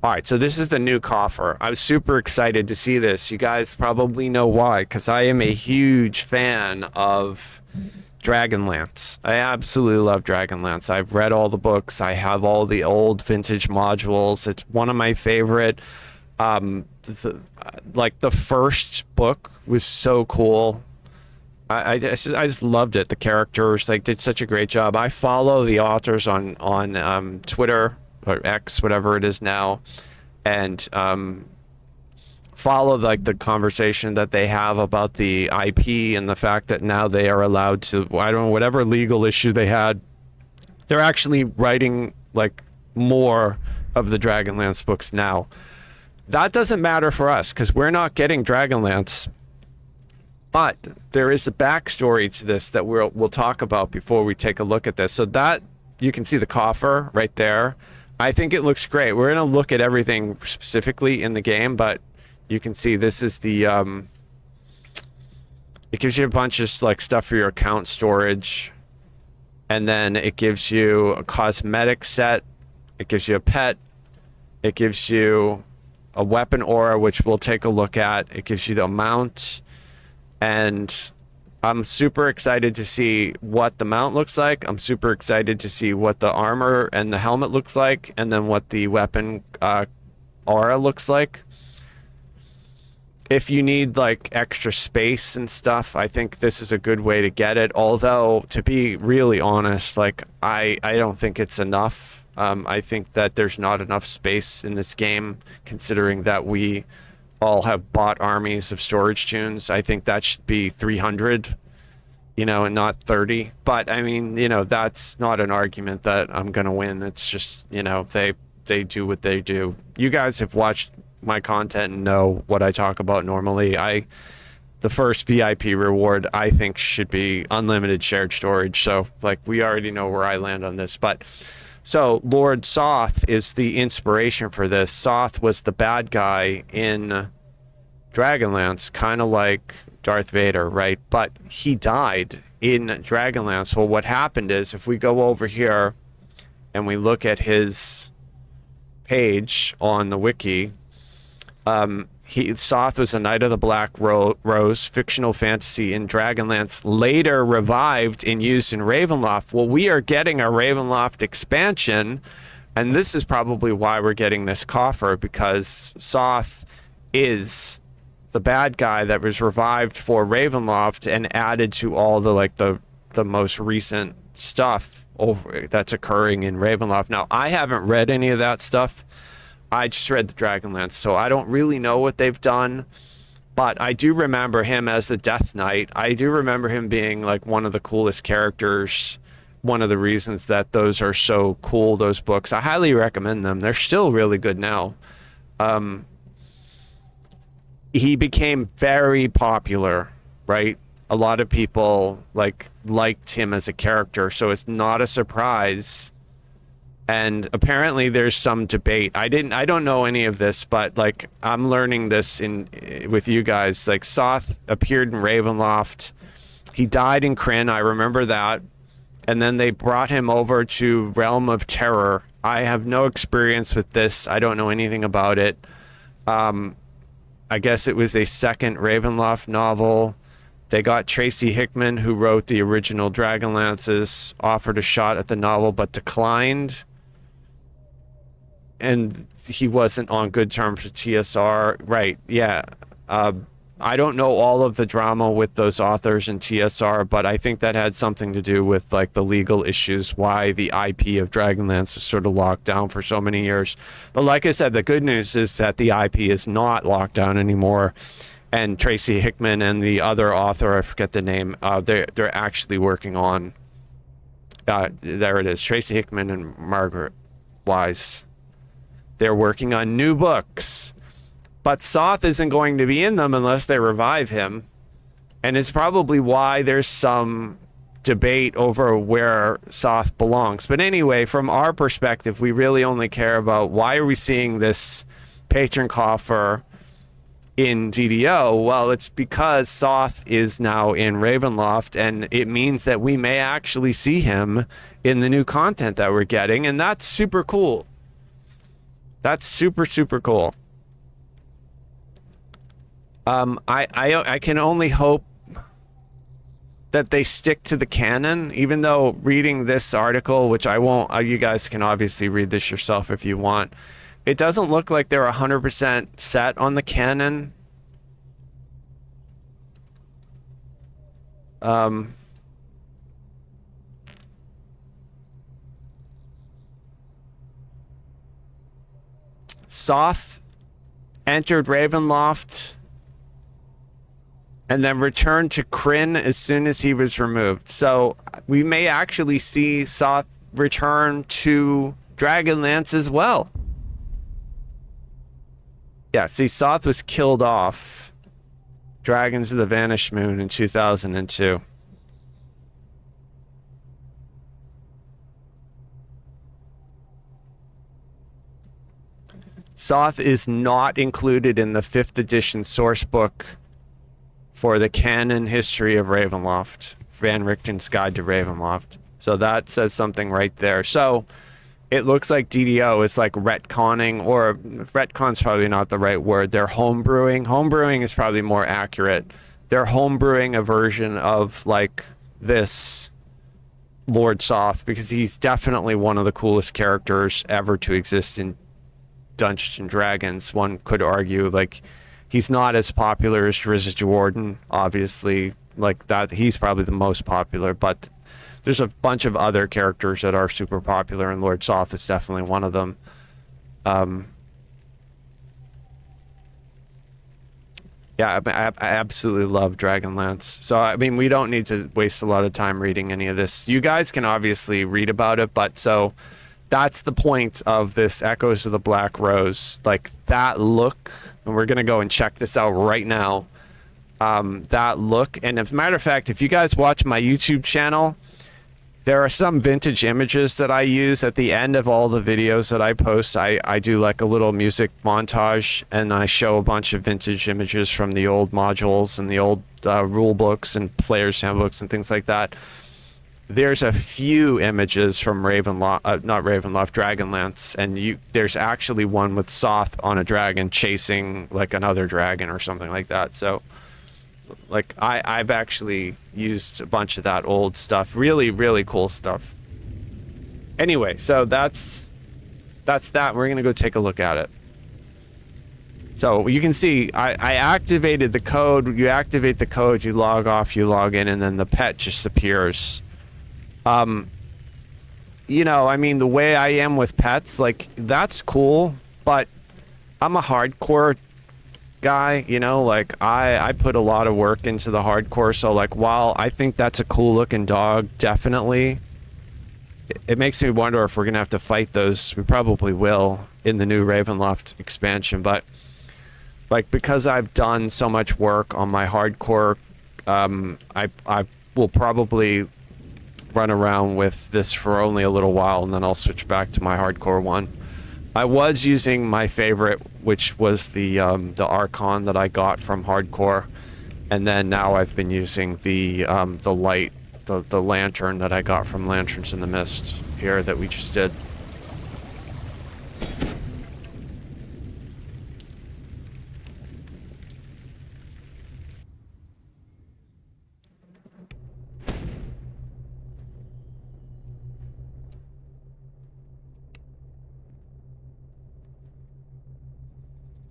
All right, so this is the new coffer. I was super excited to see this. You guys probably know why, because I am a huge fan of Dragonlance. I absolutely love Dragonlance. I've read all the books. I have all the old vintage modules. It's one of my favorite. Like the first book was so cool. I just loved it. The characters like did such a great job. I follow the authors on Twitter or X, whatever it is now, and follow like the conversation that they have about the IP and the fact that now they are allowed to, I don't know, whatever legal issue they had, they're actually writing like more of the Dragonlance books now. That doesn't matter for us because we're not getting Dragonlance. But there is a backstory to this that we'll talk about before we take a look at this. So that you can see the coffer right there. I think it looks great. We're going to look at everything specifically in the game, but you can see this is the it gives you a bunch of like stuff for your account storage, and then it gives you a cosmetic set, it gives you a pet, it gives you a weapon aura, which we'll take a look at, it gives you the mount. And I'm super excited to see what the mount looks like. I'm super excited to see what the armor and the helmet looks like, and then what the weapon aura looks like. If you need like extra space and stuff, I think this is a good way to get it. Although, to be really honest, like I don't think it's enough. I think that there's not enough space in this game, considering that we all have bought armies of storage tunes. I think that should be 300, and not 30. But I mean, that's not an argument that I'm gonna win. It's just, they do what they do. You guys have watched my content and know what I talk about normally. The first VIP reward I think should be unlimited shared storage. So like we already know where I land on this, but so Lord Soth is the inspiration for this. Soth was the bad guy in Dragonlance, kind of like Darth Vader, right? But he died in Dragonlance. Well, what happened is, if we go over here and we look at his page on the wiki, Soth was a Knight of the Black Rose, fictional fantasy in Dragonlance, later revived and used in Ravenloft. Well, we are getting a Ravenloft expansion, and this is probably why we're getting this coffer, because Soth is the bad guy that was revived for Ravenloft and added to all the most recent stuff that's occurring in Ravenloft. Now, I haven't read any of that stuff. I just read the Dragonlance, so I don't really know what they've done, but I do remember him as the Death Knight. I do remember him being like one of the coolest characters. One of the reasons that those are so cool, those books. I highly recommend them. They're still really good now. He became very popular, right? A lot of people liked him as a character, so it's not a surprise. And apparently there's some debate. I don't know any of this, but like I'm learning this with you guys. Like Soth appeared in Ravenloft. He died in Krynn, I remember that. And then they brought him over to Realm of Terror. I have no experience with this. I don't know anything about it. I guess it was a second Ravenloft novel. They got Tracy Hickman, who wrote the original Dragonlances, offered a shot at the novel but declined. And he wasn't on good terms with TSR. Right, yeah. I don't know all of the drama with those authors in TSR, but I think that had something to do with like the legal issues, why the IP of Dragonlance was sort of locked down for so many years. But like I said, the good news is that the IP is not locked down anymore. And Tracy Hickman and the other author, I forget the name, they're actually working on, there it is, Tracy Hickman and Margaret Wise. They're working on new books. But Soth isn't going to be in them unless they revive him. And it's probably why there's some debate over where Soth belongs. But anyway, from our perspective, we really only care about why are we seeing this patron coffer in DDO? Well, it's because Soth is now in Ravenloft, and it means that we may actually see him in the new content that we're getting, and that's super cool. That's super, super cool. I can only hope that they stick to the canon, even though reading this article, which I won't, you guys can obviously read this yourself if you want. It doesn't look like they're 100% set on the canon. Soth entered Ravenloft and then returned to Krynn as soon as he was removed. So we may actually see Soth return to Dragonlance as well. Yeah, see, Soth was killed off Dragons of the Vanished Moon in 2002. Soth is not included in the 5th edition sourcebook for the canon history of Ravenloft, Van Richten's Guide to Ravenloft. So that says something right there. So it looks like DDO is like retconning, or retcon's probably not the right word. They're homebrewing. Homebrewing is probably more accurate. They're homebrewing a version of like this Lord Soth, because he's definitely one of the coolest characters ever to exist in Dungeons and Dragons. One could argue like he's not as popular as Drizzt Jordan, obviously, like that. He's probably the most popular, but there's a bunch of other characters that are super popular, and Lord Soth is definitely one of them. Yeah, I absolutely love Dragonlance. So, I mean, we don't need to waste a lot of time reading any of this. You guys can obviously read about it, but so that's the point of this Echoes of the Black Rose. Like, that look, and we're going to go and check this out right now. That look, and as a matter of fact, if you guys watch my YouTube channel, there are some vintage images that I use at the end of all the videos that I post. I do like a little music montage, and I show a bunch of vintage images from the old modules and the old rule books and players' handbooks and things like that. There's a few images from Ravenloft, not Ravenloft, Dragonlance, and there's actually one with Soth on a dragon chasing like another dragon or something like that. So, like, I've actually used a bunch of that old stuff. Really, really cool stuff. Anyway, so that's that. We're gonna go take a look at it. So you can see I activated the code. You activate the code, you log off, you log in, and then the pet just appears. You know, I mean, the way I am with pets, like, that's cool, but I'm a hardcore guy, you know, like, I put a lot of work into the hardcore, so, like, while I think that's a cool looking dog, definitely, it makes me wonder if we're gonna have to fight those. We probably will in the new Ravenloft expansion, but, like, because I've done so much work on my hardcore, I will probably run around with this for only a little while, and then I'll switch back to my hardcore one. I was using my favorite, which was the Archon that I got from hardcore, and then now I've been using the light, the lantern that I got from Lanterns in the Mist here that we just did.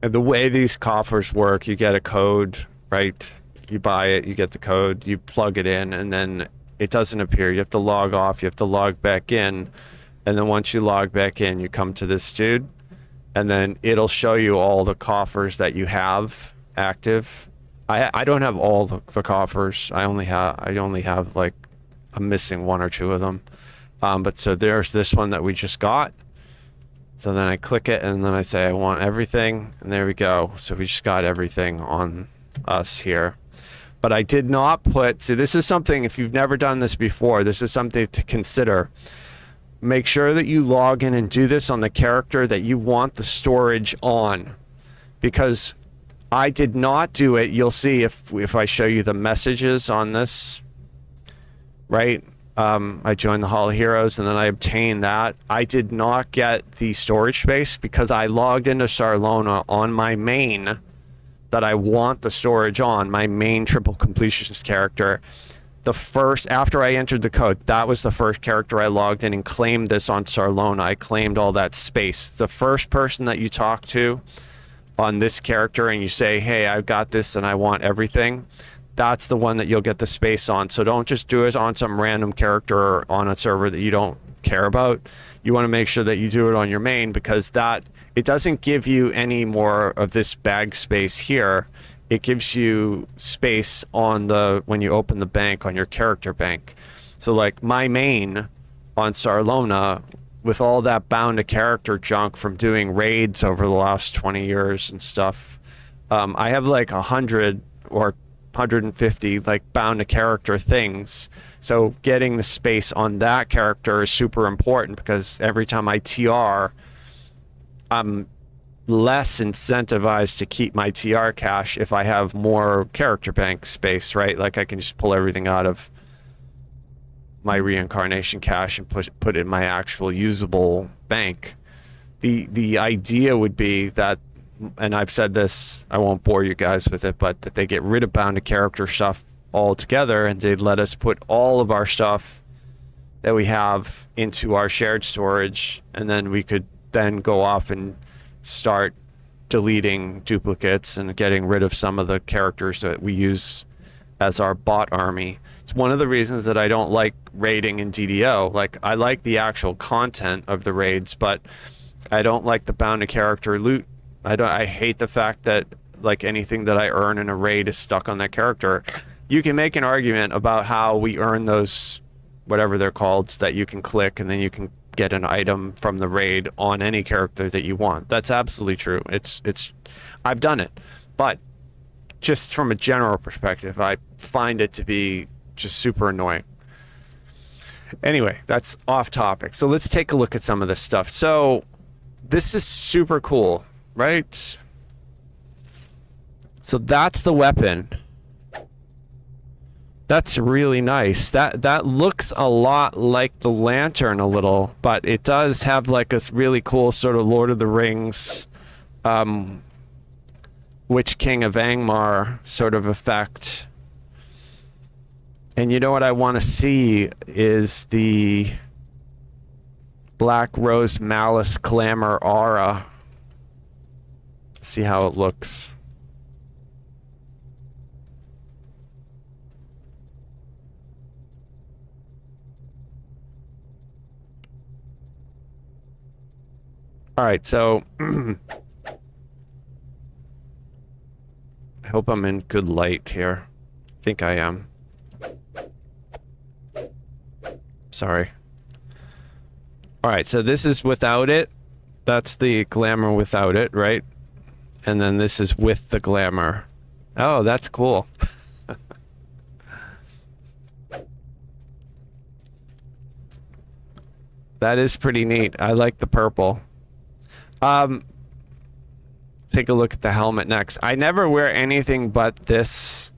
And the way these coffers work, you get a code, right? You buy it, you get the code, you plug it in, and then it doesn't appear. You have to log off, you have to log back in, and then once you log back in, you come to this dude, and then it'll show you all the coffers that you have active. I don't have all the coffers. I only have like, I'm missing one or two of them. But so there's this one that we just got. So then I click it and then I say I want everything, and there we go. So we just got everything on us here. But I did not put, so this is something, if you've never done this before, this is something to consider. Make sure that you log in and do this on the character that you want the storage on, because I did not do it. You'll see if I show you the messages on this, right? I joined the Hall of Heroes and then I obtained that. I did not get the storage space because I logged into Sarlona on my main that I want the storage on, my main triple completionist character. The first, after I entered the code, that was the first character I logged in and claimed this on Sarlona. I claimed all that space. The first person that you talk to on this character and you say, hey, I've got this and I want everything, that's the one that you'll get the space on. So don't just do it on some random character or on a server that you don't care about. You want to make sure that you do it on your main, because that, it doesn't give you any more of this bag space here. It gives you space on the, when you open the bank on your character bank. So like my main on Sarlona, with all that bound to character junk from doing raids over the last 20 years and stuff, I have like 100 or 150 like bound to character things. So getting the space on that character is super important, because every time I TR, I'm less incentivized to keep my TR cache if I have more character bank space, right? Like I can just pull everything out of my reincarnation cache and put it in my actual usable bank. The idea would be that, and I've said this, I won't bore you guys with it, but that they get rid of bound to character stuff altogether and they'd let us put all of our stuff that we have into our shared storage, and then we could then go off and start deleting duplicates and getting rid of some of the characters that we use as our bot army. It's one of the reasons that I don't like raiding in DDO. Like, I like the actual content of the raids, but I don't like the bound to character loot. I hate the fact that like anything that I earn in a raid is stuck on that character. You can make an argument about how we earn those, whatever they're called, that you can click and then you can get an item from the raid on any character that you want. That's absolutely true. It's I've done it. But just from a general perspective, I find it to be just super annoying. Anyway, that's off topic. So let's take a look at some of this stuff. So this is super cool, right? So that's the weapon. That's really nice. That looks a lot like the lantern a little, but it does have like a really cool sort of Lord of the Rings, Witch King of Angmar sort of effect. And you know what I want to see is the Black Rose Malice Clamor aura. See how it looks. All right, so I hope I'm in good light here. I think I am. Sorry. All right, so this is without it. That's the glamour without it, right? And then this is with the glamour. Oh, that's cool. That is pretty neat. I like the purple. Take a look at the helmet next. I never wear anything but this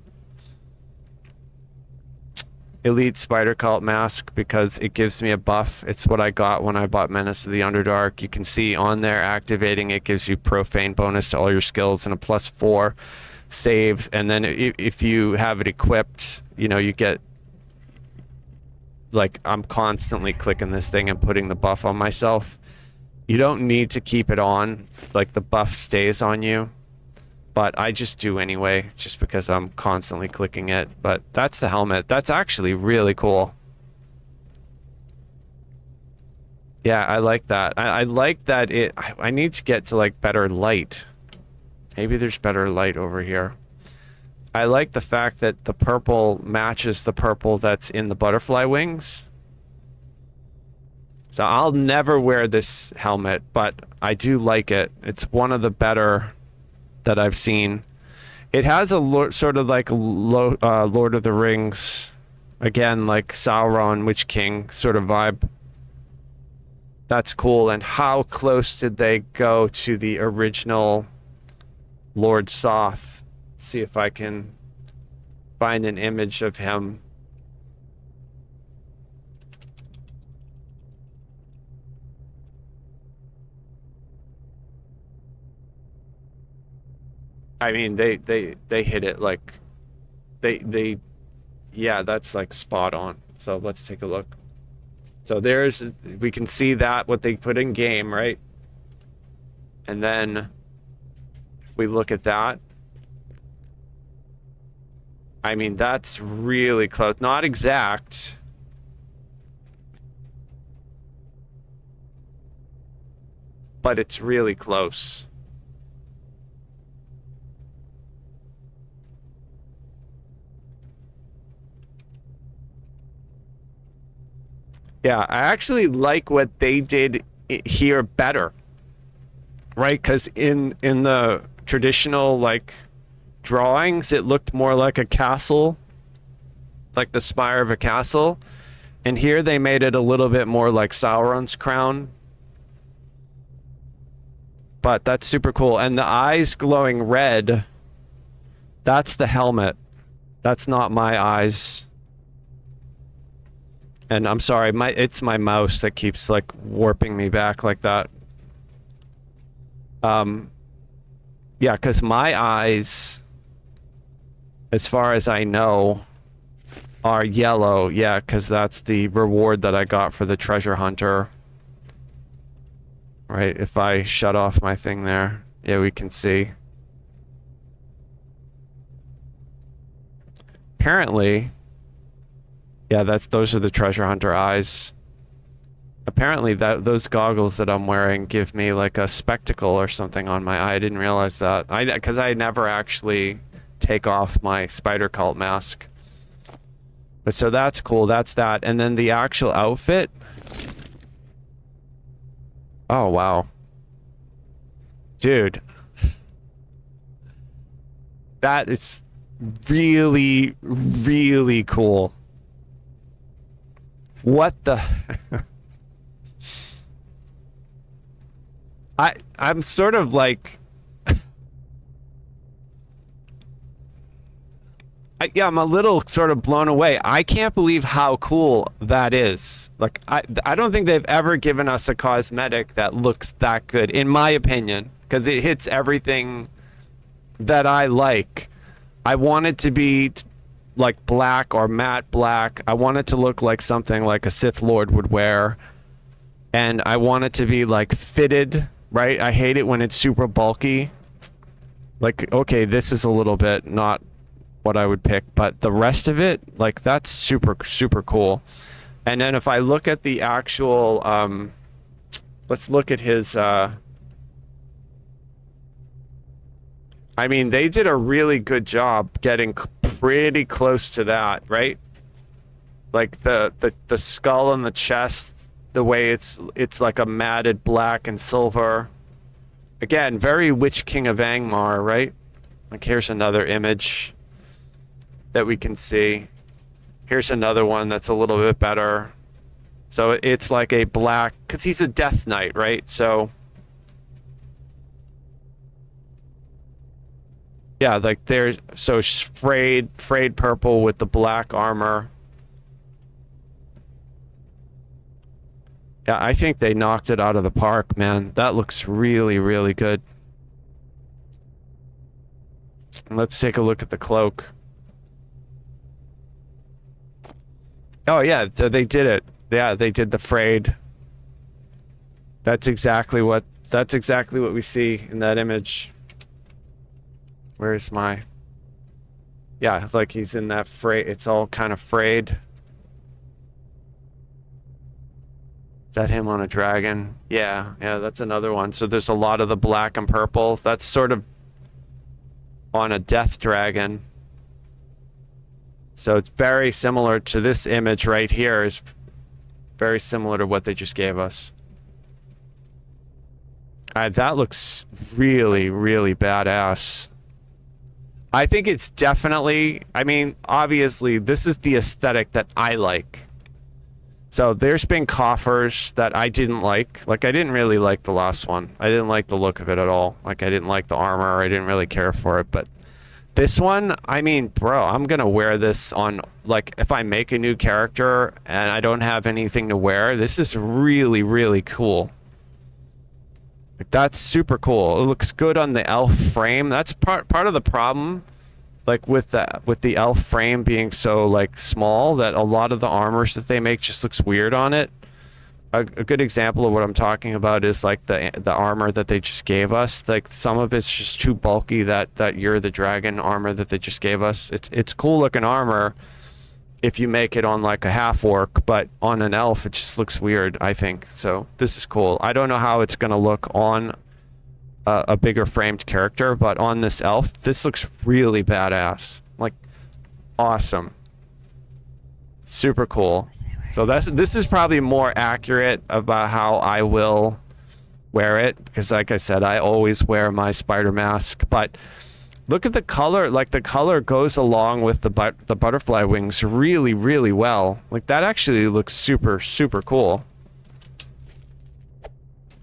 Elite Spider Cult mask because it gives me a buff. It's what I got when I bought Menace of the Underdark. You can see on there activating it gives you profane bonus to all your skills and a +4 saves. And then if you have it equipped, you know, you get, like, I'm constantly clicking this thing and putting the buff on myself. You don't need to keep it on, like the buff stays on you, but I just do anyway, just because I'm constantly clicking it. But that's the helmet. That's actually really cool. Yeah, I like that. I like that I need to get to like better light. Maybe there's better light over here. I like the fact that the purple matches the purple that's in the butterfly wings. So I'll never wear this helmet, but I do like it. It's one of the better that I've seen. It has a sort of like Lord of the Rings, again, like Sauron, Witch King sort of vibe. That's cool. And how close did they go to the original Lord Soth? Let's see if I can find an image of him. I mean, they hit it like they yeah, that's like spot on. So let's take a look. So we can see that what they put in game, right? And then if we look at that, I mean, that's really close. Not exact. But it's really close. Yeah, I actually like what they did here better, right? Because in the traditional like drawings, it looked more like a castle, like the spire of a castle, and here they made it a little bit more like Sauron's crown. But that's super cool, and the eyes glowing red. That's the helmet. That's not my eyes. And I'm sorry, it's my mouse that keeps like warping me back like that. Yeah, because my eyes, as far as I know, are yellow. Yeah, because that's the reward that I got for the treasure hunter. Right, if I shut off my thing there, yeah, we can see. Apparently, yeah, those are the treasure hunter eyes. Apparently those goggles that I'm wearing give me like a spectacle or something on my eye. I didn't realize that. Because I never actually take off my spider cult mask. But so that's cool. That's that. And then the actual outfit. Oh, wow. Dude. That is really, really cool. What the... I'm sort of like... yeah, I'm a little sort of blown away. I can't believe how cool that is. Like, I don't think they've ever given us a cosmetic that looks that good, in my opinion, because it hits everything that I like. I want it to be like black or matte black. I want it to look like something like a Sith Lord would wear. And I want it to be like fitted, right? I hate it when it's super bulky. Like, okay, this is a little bit not what I would pick, but the rest of it, like, that's super, super cool. And then if I look at the actual, let's look at his, I mean, they did a really good job getting pretty close to that, right? Like the skull and the chest, the way it's like a matted black and silver. Again, very Witch King of Angmar, right? Like, here's another image that we can see. Here's another one that's a little bit better. So it's like a black, because he's a Death Knight, right? So yeah, like there's so frayed purple with the black armor. Yeah, I think they knocked it out of the park, man. That looks really, really good. Let's take a look at the cloak. Oh yeah, they did it. Yeah, they did the frayed. That's exactly what we see in that image. Where's my... Yeah, like he's in that fray. It's all kind of frayed. Is that him on a dragon? Yeah, that's another one. So there's a lot of the black and purple. That's sort of on a death dragon. So it's very similar to this image right here. Is Very similar to what they just gave us. That looks really, really badass. I think it's definitely, I mean, obviously, this is the aesthetic that I like. So there's been coffers that I didn't like. Like, I didn't really like the last one. I didn't like the look of it at all. Like, I didn't like the armor. I didn't really care for it. But this one, I mean, bro, I'm going to wear this on, like, if I make a new character and I don't have anything to wear, this is really, really cool. Like, that's super cool. It looks good on the elf frame. That's part of the problem, like with the elf frame being so like small, that a lot of the armors that they make just looks weird on it. A good example of what I'm talking about is like the armor that they just gave us. Like, some of it's just too bulky. That You're the Dragon armor that they just gave us. It's cool looking armor if you make it on like a half orc, but on an elf it just looks weird, I think. So this is cool. I don't know how it's gonna look on a bigger framed character, but on this elf, this looks really badass. Like, awesome. Super cool. So this is probably more accurate about how I will wear it, because like I said, I always wear my spider mask. But look at the color. Like, the color goes along with the butterfly wings really, really well. Like, that actually looks super, super cool.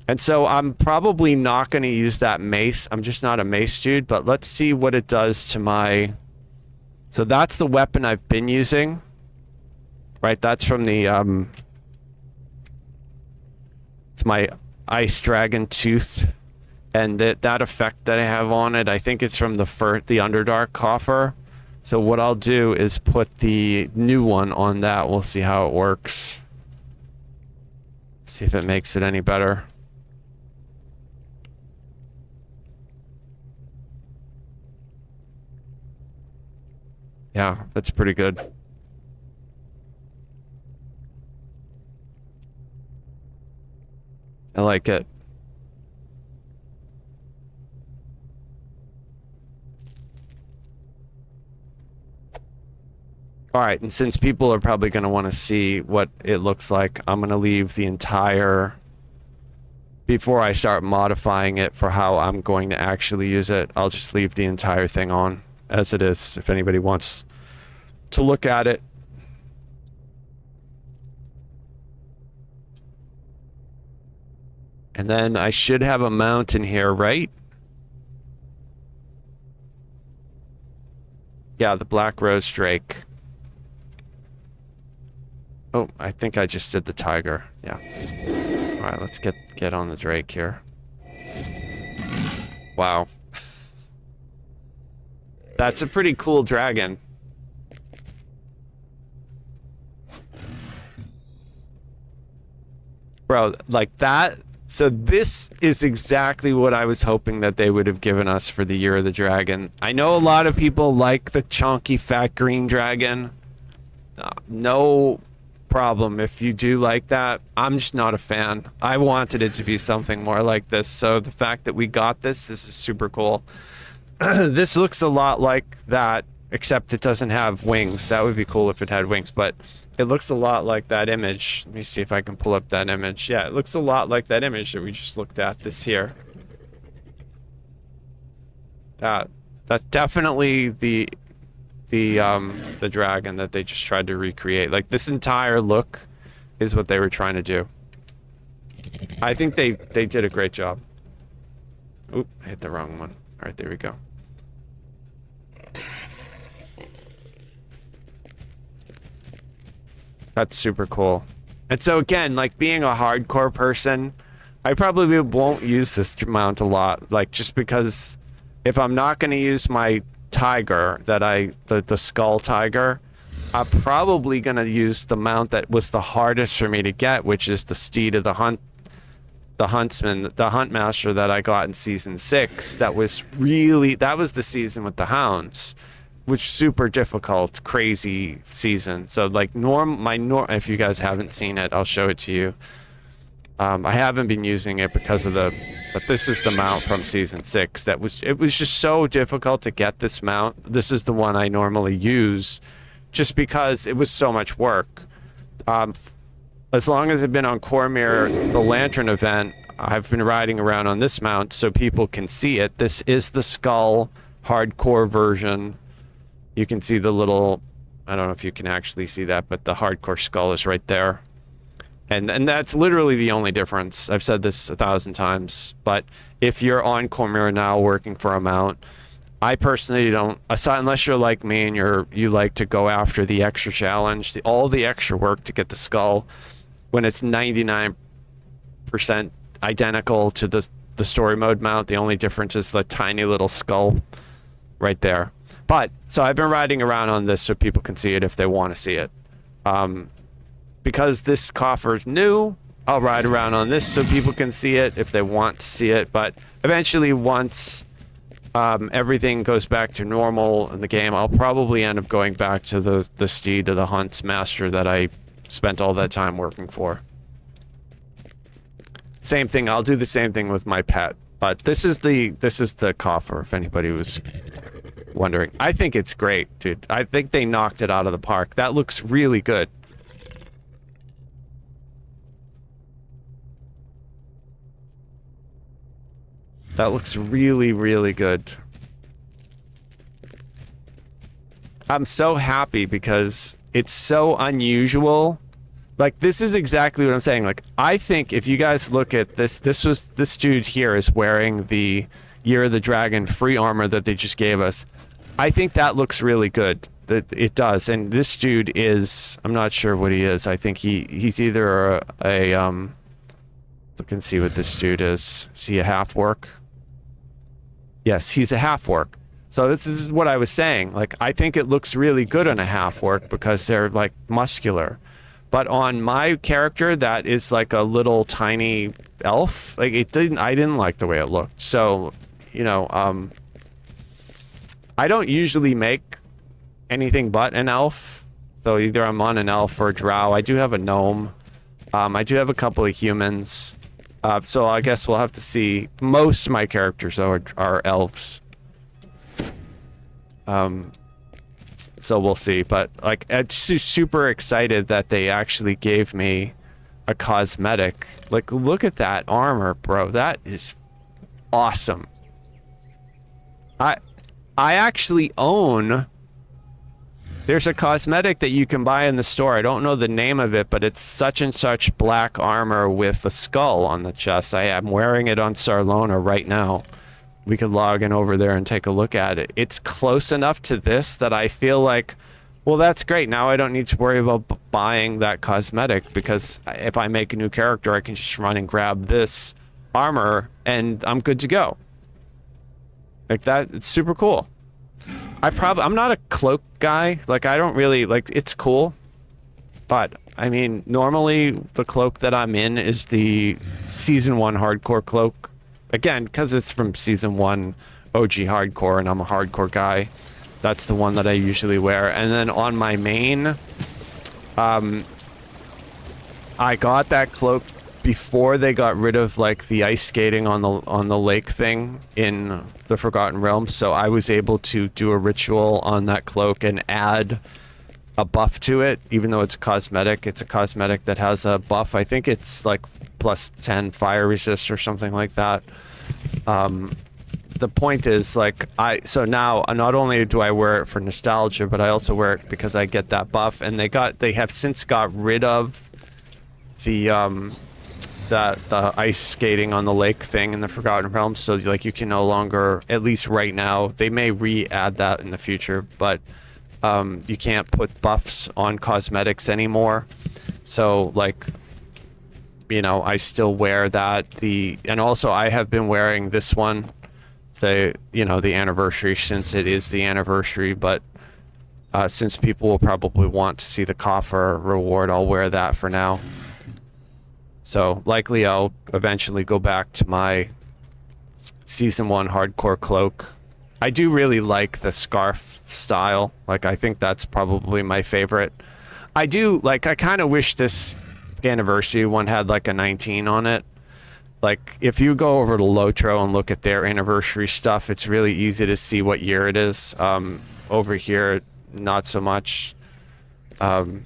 And so I'm probably not going to use that mace. I'm just not a mace dude, but let's see what it does to my... So that's the weapon I've been using. Right, that's from the, it's my Ice Dragon Tooth. And that effect that I have on it, I think it's from the Underdark coffer. So what I'll do is put the new one on that. We'll see how it works. See if it makes it any better. Yeah, that's pretty good. I like it. Alright, and since people are probably going to want to see what it looks like, I'm going to leave the entire... Before I start modifying it for how I'm going to actually use it, I'll just leave the entire thing on as it is, if anybody wants to look at it. And then I should have a mount in here, right? Yeah, the Black Rose Drake. Oh, I think I just did the tiger. Yeah. Alright, let's get on the Drake here. Wow. That's a pretty cool dragon. Bro, like that... So this is exactly what I was hoping that they would have given us for the Year of the Dragon. I know a lot of people like the chunky, fat, green dragon. No problem if you do like that. I'm just not a fan. I wanted it to be something more like this. So the fact that we got this is super cool. This looks a lot like that, except it doesn't have wings. That would be cool if it had wings, but it looks a lot like that image. Let me see if I can pull up that image. Yeah, it looks a lot like that image that we just looked at this here. That's definitely the dragon that they just tried to recreate. Like, this entire look is what they were trying to do. I think they did a great job. Oop, I hit the wrong one. All right, there we go. That's super cool. And so again, like, being a hardcore person, I probably won't use this mount a lot. Like, just because if I'm not going to use my tiger, the skull tiger, I'm probably going to use the mount that was the hardest for me to get, which is the Steed of the Huntsman, the Huntmaster that I got in Season 6. That was the season with the hounds. Which super difficult, crazy season. So like if you guys haven't seen it, I'll show it to you. I haven't been using it because of but this is the mount from Season 6. It was just so difficult to get this mount. This is the one I normally use, just because it was so much work. Like as long as I've been on Cormyr, the Lantern event, I've been riding around on this mount so people can see it. This is the Skull hardcore version. You can see the little, I don't know if you can actually see that, but the hardcore skull is right there. And that's literally the only difference. I've said this 1,000 times, but if you're on Cormyr now working for a mount, I personally don't, aside, unless you're like me and you like to go after the extra challenge, all the extra work to get the skull, when it's 99% identical to the story mode mount, the only difference is the tiny little skull right there. But, so I've been riding around on this so people can see it if they want to see it. Because this coffer is new, I'll ride around on this so people can see it if they want to see it. But eventually, once everything goes back to normal in the game, I'll probably end up going back to the steed, to the Hunt's Master that I spent all that time working for. Same thing, I'll do the same thing with my pet. But this is the coffer, if anybody was wondering. I think it's great, dude. I think they knocked it out of the park. That looks really good. That looks really, really good. I'm so happy because it's so unusual. Like, this is exactly what I'm saying. Like, I think if you guys look at this, this dude here is wearing the Year of the Dragon free armor that they just gave us. I think that looks really good. That it does. And this dude is, I'm not sure what he is. I think he's either look and see what this dude is. Is he a half orc? Yes, he's a half orc. So this is what I was saying. Like, I think it looks really good on a half orc because they're like muscular. But on my character, that is like a little tiny elf. Like, I didn't like the way it looked. So, you know, I don't usually make anything but an elf. So either I'm on an elf or a drow. I do have a gnome. I do have a couple of humans. So I guess we'll have to see. Most of my characters are elves. So we'll see. But like, I'm just super excited that they actually gave me a cosmetic. Like, look at that armor, bro. That is awesome. I actually own. There's a cosmetic that you can buy in the store. I don't know the name of it, but it's such and such black armor with a skull on the chest. I am wearing it on Sarlona right now. We could log in over there and take a look at it. It's close enough to this that I feel like, well, that's great. Now I don't need to worry about buying that cosmetic because if I make a new character, I can just run and grab this armor and I'm good to go. Like that, it's super cool. I'm not a cloak guy. Like, I don't really, like, it's cool. But, I mean, normally the cloak that I'm in is the Season 1 hardcore cloak. Again, because it's from Season 1 OG hardcore and I'm a hardcore guy. That's the one that I usually wear. And then on my main, I got that cloak before they got rid of like the ice skating on the lake thing in the Forgotten Realms, so I was able to do a ritual on that cloak and add a buff to it. Even though it's cosmetic, it's a cosmetic that has a buff. I think it's like plus 10 fire resist or something like that. The point is, like, so now not only do I wear it for nostalgia, but I also wear it because I get that buff. And they have since got rid of the ice skating on the lake thing in the Forgotten Realms, so like you can no longer, at least right now, they may re-add that in the future, but you can't put buffs on cosmetics anymore. So like, you know, I still wear that. And also I have been wearing this one, the anniversary, since it is the anniversary, but since people will probably want to see the coffer reward, I'll wear that for now. So likely I'll eventually go back to my Season 1 hardcore cloak. I do really like the scarf style. Like, I think that's probably my favorite. I kind of wish this anniversary one had like a 19 on it. Like, if you go over to Lotro and look at their anniversary stuff, it's really easy to see what year it is. Over here, not so much. But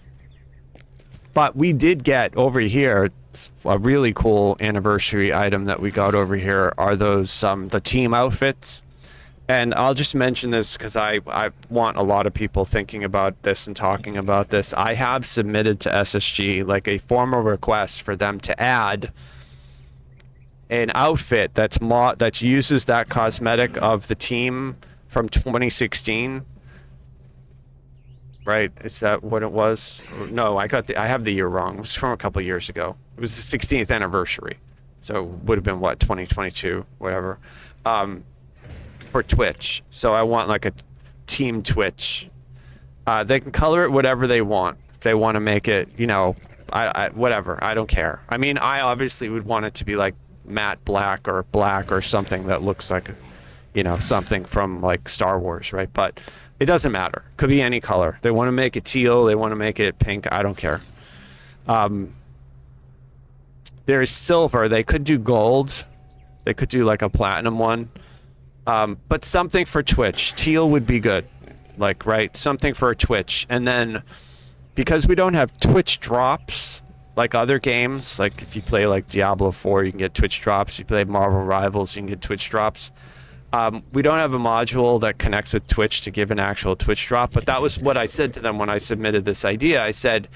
But we did get over here, it's a really cool anniversary item that we got over here are those the team outfits. And I'll just mention this because I want a lot of people thinking about this and talking about this. I have submitted to SSG like a formal request for them to add an outfit that uses that cosmetic of the team from 2016. Right? Is that what it was? No, I have the year wrong. It was from a couple years ago. It was the 16th anniversary. So it would have been what, 2022, whatever. For Twitch. So I want like a team Twitch. They can color it whatever they want. If they want to make it, you know, whatever. I don't care. I mean, I obviously would want it to be like matte black or something that looks like, you know, something from like Star Wars, right? But it doesn't matter. Could be any color. They want to make it teal. They want to make it pink. I don't care. There's silver. They could do gold. They could do like a platinum one. But something for Twitch. Teal would be good. Like, right? Something for Twitch. And then, because we don't have Twitch drops, like other games, like if you play like Diablo 4, you can get Twitch drops. If you play Marvel Rivals, you can get Twitch drops. We don't have a module that connects with Twitch to give an actual Twitch drop, but that was what I said to them when I submitted this idea. I said,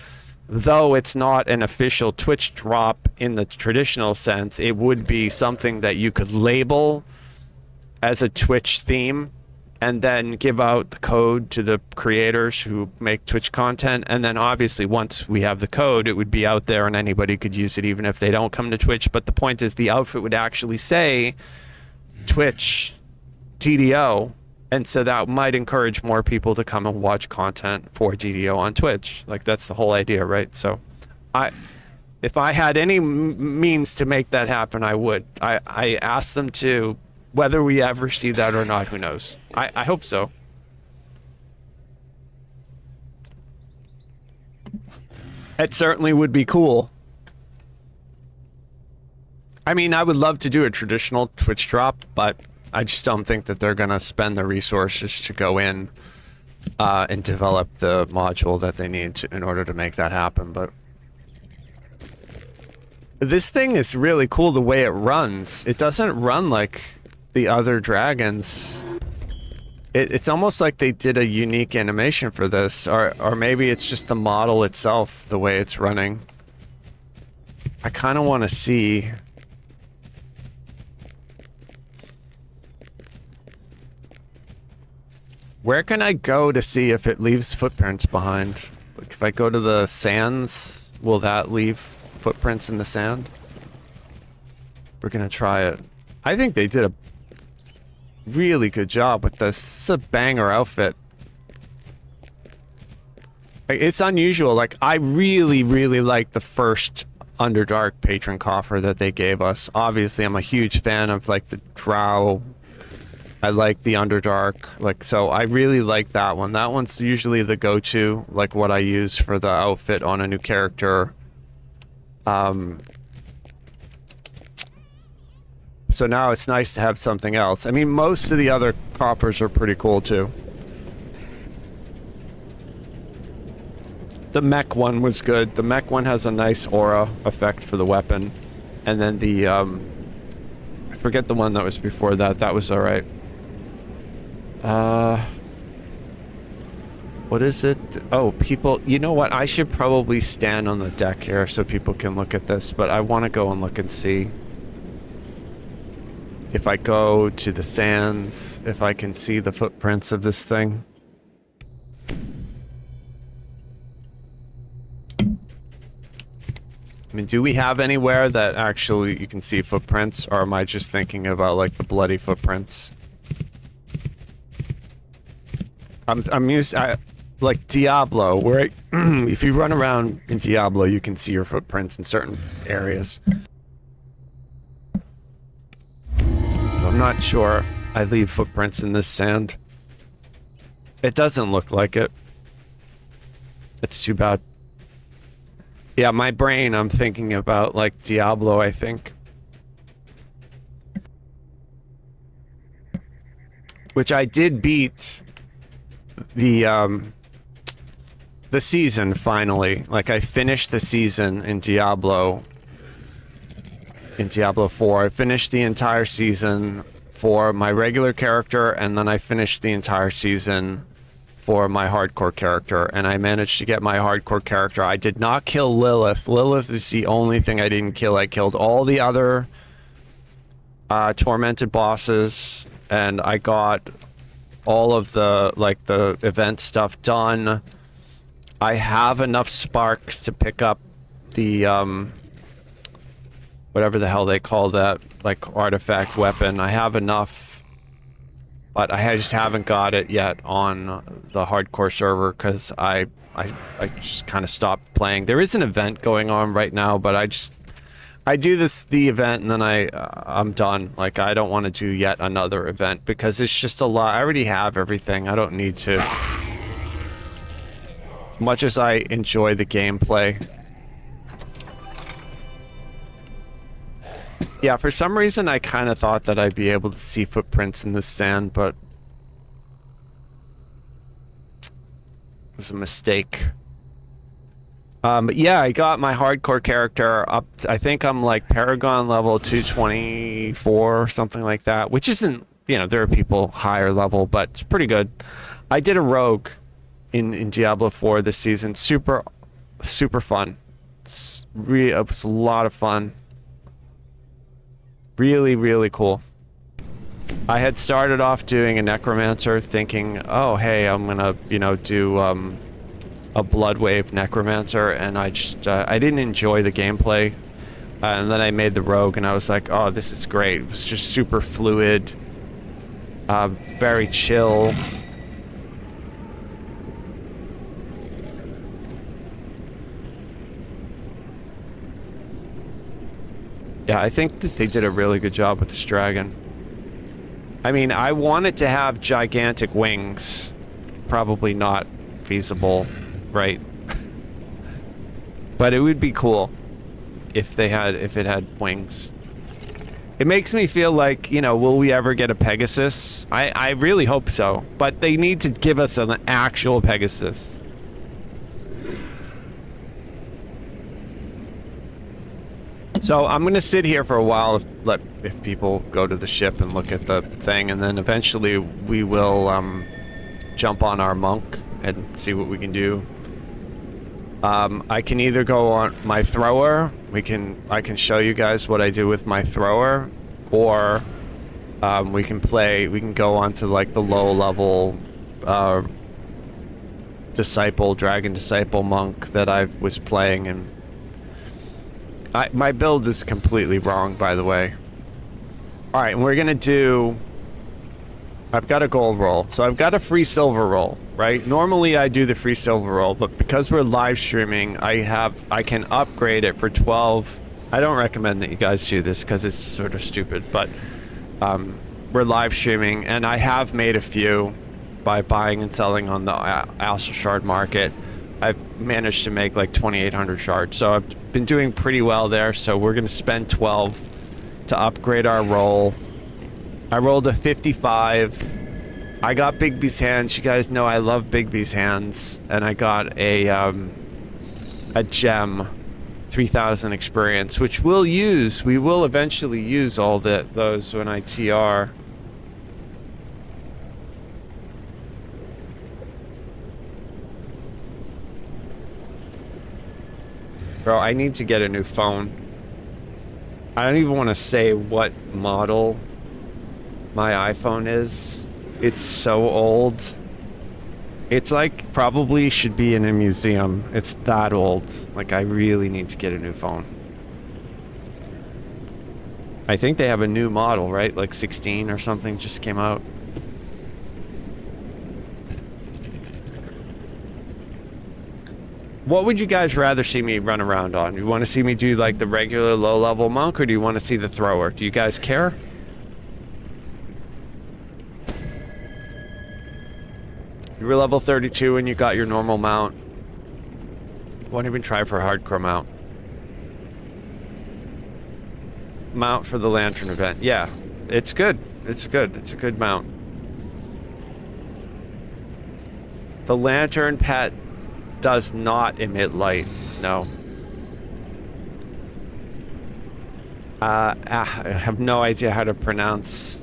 though it's not an official Twitch drop in the traditional sense, it would be something that you could label as a Twitch theme and then give out the code to the creators who make Twitch content. And then obviously once we have the code, it would be out there and anybody could use it even if they don't come to Twitch. But the point is the outfit would actually say Twitch DDO, and so that might encourage more people to come and watch content for DDO on Twitch. Like, that's the whole idea, right? So if I had any means to make that happen, I would. I asked them to. Whether we ever see that or not, who knows? I hope so. It certainly would be cool. I mean, I would love to do a traditional Twitch drop, but I just don't think that they're going to spend the resources to go in and develop the module that they need in order to make that happen. But this thing is really cool the way it runs. It doesn't run like the other dragons. It's almost like they did a unique animation for this, or maybe it's just the model itself, the way it's running. I kind of want to see. Where can I go to see if it leaves footprints behind? Like if I go to the sands, will that leave footprints in the sand? We're gonna try it. I think they did a really good job with this. This is a banger outfit. It's unusual. Like, I really, really like the first Underdark patron coffer that they gave us. Obviously, I'm a huge fan of, like, the Drow. I like the Underdark. Like, so I really like that one. That one's usually the go-to, like, what I use for the outfit on a new character. So now it's nice to have something else. I mean, most of the other coffers are pretty cool, too. The mech one was good. The mech one has a nice aura effect for the weapon. And then the, I forget the one that was before that. That was alright. What is it? Oh, people, you know what? I should probably stand on the deck here so people can look at this, but I want to go and look and see. If I go to the sands, if I can see the footprints of this thing. I mean, do we have anywhere that actually you can see footprints, or am I just thinking about like the bloody footprints? I'm used like Diablo, where if you run around in Diablo, you can see your footprints in certain areas. I'm not sure if I leave footprints in this sand. It doesn't look like it. It's too bad. Yeah, my brain, I'm thinking about like Diablo, I think. Which I did beat the the season finally. Like I finished the season in Diablo 4. I finished the entire season for my regular character, and then I finished the entire season for my hardcore character, and I managed to get my hardcore character. I did not kill Lilith. Lilith is the only thing I didn't kill. I killed all the other tormented bosses, and I got all of the the event stuff done. I have enough sparks to pick up the whatever the hell they call that, like artifact weapon. I have enough, but I just haven't got it yet on the hardcore server because I just kind of stopped playing. There is an event going on right now, but I do the event and then I'm done. Like I don't want to do yet another event because it's just a lot. I already have everything. I don't need to. As much as I enjoy the gameplay. Yeah, for some reason I kind of thought that I'd be able to see footprints in the sand, but it was a mistake. But yeah, I got my hardcore character up I think I'm like Paragon level 224 or something like that, which isn't, you know, there are people higher level, but it's pretty good. I did a rogue in Diablo 4 this season. Super fun. It was a lot of fun. Really cool. I had started off doing a necromancer thinking, oh hey, I'm gonna, you know, do a blood wave necromancer, and I didn't enjoy the gameplay, and then I made the rogue and I was like, oh, this is great. It was just super fluid, very chill. Yeah, I think they did a really good job with this dragon. I mean, I wanted to have gigantic wings. Probably not feasible, right? But it would be cool if it had wings. It makes me feel like, you know, will we ever get a Pegasus? I really hope so, but they need to give us an actual Pegasus. So I'm gonna sit here for a while, if people go to the ship and look at the thing, and then eventually we will jump on our monk and see what we can do. I can either go on my thrower. I can show you guys what I do with my thrower, or we can go on to like the low level dragon disciple monk that I was playing, and my build is completely wrong, by the way. Alright, and we're gonna do... I've got a gold roll, so I've got a free silver roll, right? Normally I do the free silver roll, but because we're live streaming, I can upgrade it for 12. I don't recommend that you guys do this because it's sort of stupid, but we're live streaming, and I have made a few by buying and selling on the Astral Shard market. I've managed to make like 2,800 shards, so I've been doing pretty well there. So we're gonna spend 12 to upgrade our roll. I rolled a 55. I got Bigby's hands. You guys know I love Bigby's hands, and I got a gem, 3,000 experience, which we will eventually use all those when I TR. Bro, I need to get a new phone. I don't even want to say what model my iPhone is. It's so old. It's like probably should be in a museum. It's that old. Like I really need to get a new phone. I think they have a new model, right? Like 16 or something just came out. What would you guys rather see me run around on? You want to see me do like the regular low-level monk, or do you want to see the thrower? Do you guys care? You were level 32 and you got your normal mount. Won't even try for a hardcore mount. Mount for the lantern event. Yeah, it's good. It's good. It's a good mount. The lantern pet does not emit light. No. I have no idea how to pronounce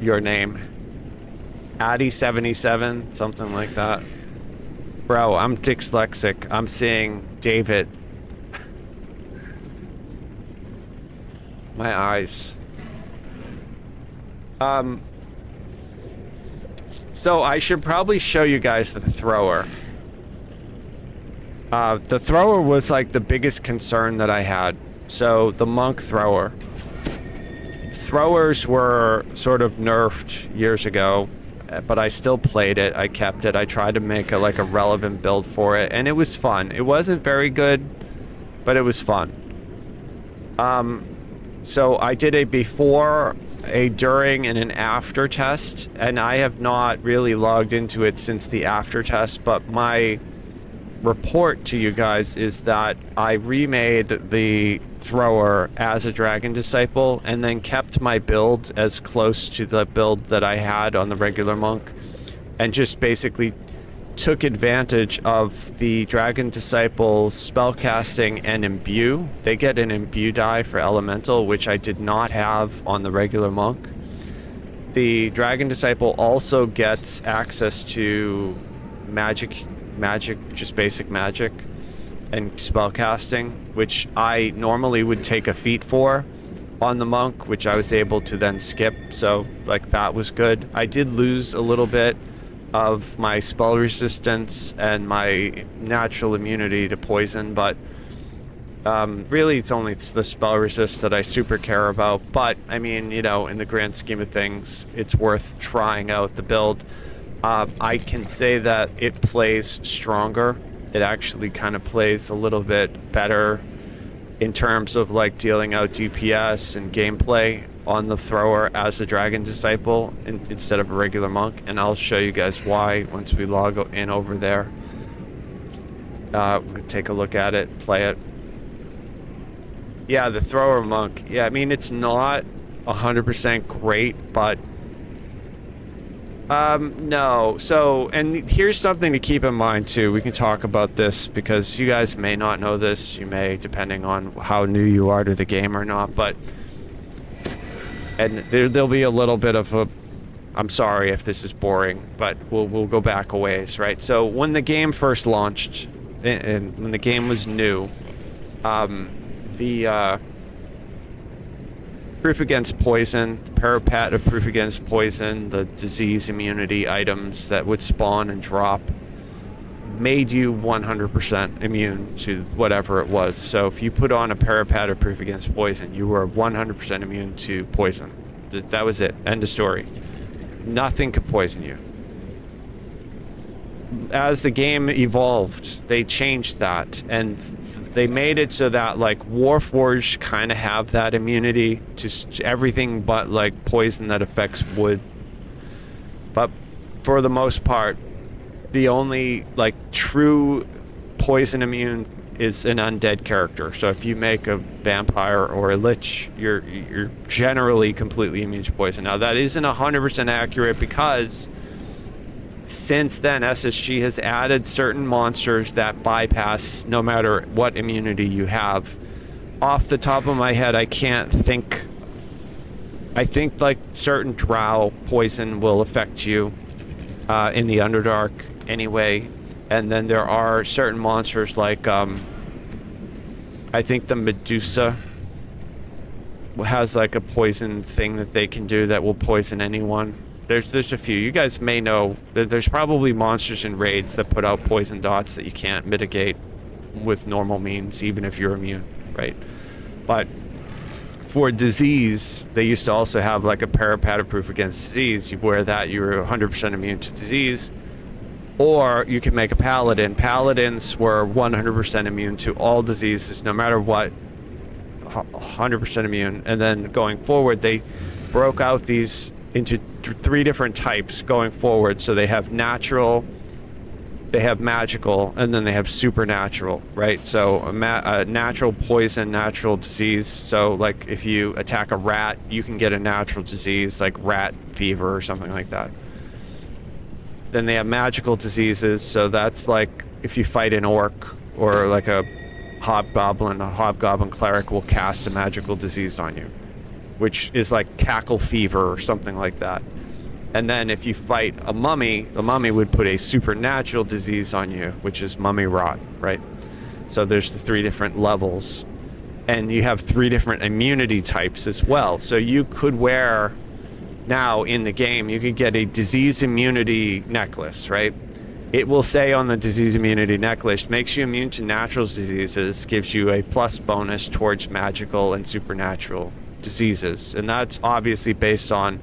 your name. Addy77, something like that. Bro, I'm dyslexic. I'm seeing David. My eyes. So I should probably show you guys the thrower. The thrower was like the biggest concern that I had. So the monk thrower. Throwers were sort of nerfed years ago, but I still played it. I kept it. I tried to make a relevant build for it, and it was fun. It wasn't very good, but it was fun. So I did a before, a during, and an after test, and I have not really logged into it since the after test, but my report to you guys is that I remade the thrower as a dragon disciple and then kept my build as close to the build that I had on the regular monk, and just basically took advantage of the dragon disciple spellcasting and imbue. They get an imbue die for elemental, which I did not have on the regular monk. The dragon disciple also gets access to magic, just basic magic and spellcasting, which I normally would take a feat for on the monk, which I was able to then skip. So that was good. I did lose a little bit of my spell resistance and my natural immunity to poison, but really it's only the spell resist that I super care about. But I mean, in the grand scheme of things, it's worth trying out the build. I can say that it plays stronger. It actually kind of plays a little bit better in terms of dealing out DPS and gameplay on the thrower as a dragon disciple instead of a regular monk, and I'll show you guys why once we log in over there. We can take a look at it, play it. Yeah, the thrower monk. Yeah, I mean, it's not 100% great, but no. So, and here's something to keep in mind too. We can talk about this because you guys may not know this. You may, depending on how new you are to the game or not, but and there'll be a little bit of a, I'm sorry if this is boring, but we'll go back a ways, right? So when the game first launched, and when the game was new, the proof against poison, the parapet of proof against poison, the disease immunity items that would spawn and drop made you 100% immune to whatever it was. So if you put on a parapet of proof against poison, you were 100% immune to poison. That was it. End of story. Nothing could poison you. As the game evolved, they changed that, and they made it so that Warforged kind of have that immunity to everything but poison that affects wood. But for the most part, the only true poison immune is an undead character. So if you make a vampire or a lich, you're generally completely immune to poison. Now that isn't 100% accurate because since then SSG has added certain monsters that bypass no matter what immunity you have. Off the top of my head, I can't think. I think certain drow poison will affect you in the Underdark anyway, and then there are certain monsters I think the Medusa has a poison thing that they can do that will poison anyone. There's a few. You guys may know that there's probably monsters in raids that put out poison dots that you can't mitigate with normal means, even if you're immune, right? But for disease, they used to also have a parapet proof against disease. You wear that, you're 100% immune to disease. Or you can make a paladin. Paladins were 100% immune to all diseases, no matter what, 100% immune. And then going forward, they broke out these into three different types going forward. So they have natural, they have magical, and then they have supernatural, right? So a natural poison, natural disease. So if you attack a rat, you can get a natural disease like rat fever or something like that. Then they have magical diseases, so that's like if you fight an orc or like a hobgoblin cleric will cast a magical disease on you, which is like cackle fever or something like that. And then if you fight a mummy, the mummy would put a supernatural disease on you, which is mummy rot, right? So there's the 3 different levels, and you have 3 different immunity types as well. So you could wear, now in the game, you could get a disease immunity necklace, right? It will say on the disease immunity necklace, makes you immune to natural diseases, gives you a plus bonus towards magical and supernatural diseases. And that's obviously based on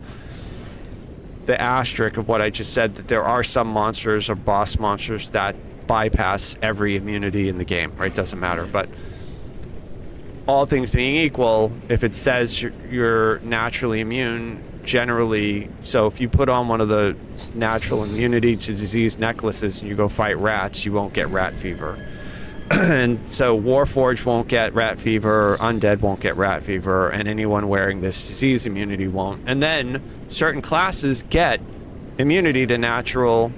the asterisk of what I just said, that there are some monsters or boss monsters that bypass every immunity in the game, right? Doesn't matter. But all things being equal, if it says you're naturally immune, generally, so if you put on one of the natural immunity to disease necklaces and you go fight rats, you won't get rat fever. And so Warforged won't get rat fever, Undead won't get rat fever, and anyone wearing this disease immunity won't. And then certain classes get immunity to natural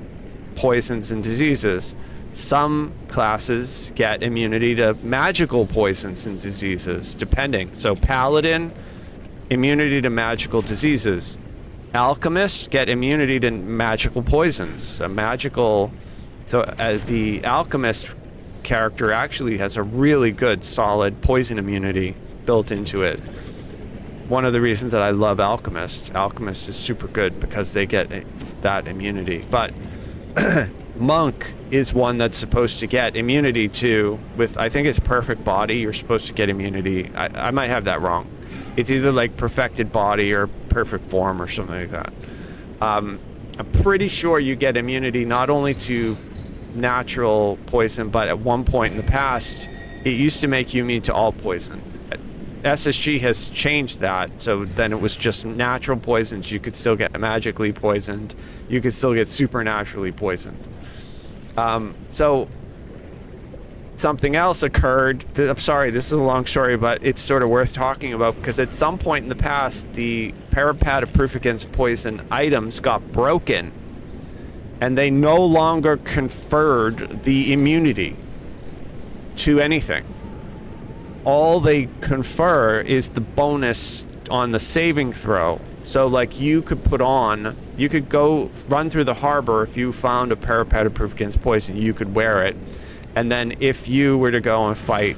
poisons and diseases. Some classes get immunity to magical poisons and diseases, depending. So Paladin, immunity to magical diseases. Alchemists get immunity to magical poisons. The alchemist character actually has a really good solid poison immunity built into it. One of the reasons that I love Alchemist is super good because they get that immunity. But Monk is one that's supposed to get immunity to, with I think it's perfect body, you're supposed to get immunity. I might have that wrong. It's either like perfected body or perfect form or something like that. I'm pretty sure you get immunity not only to natural poison, but at one point in the past, it used to make you immune to all poison. SSG has changed that, so then it was just natural poisons. You could still get magically poisoned. You could still get supernaturally poisoned. So something else occurred. I'm sorry, this is a long story, but it's sort of worth talking about because at some point in the past, the parapata proof against poison items got broken, and they no longer conferred the immunity to anything. All they confer is the bonus on the saving throw. So like you could go run through the harbor if you found a parapata proof against poison, you could wear it. And then if you were to go and fight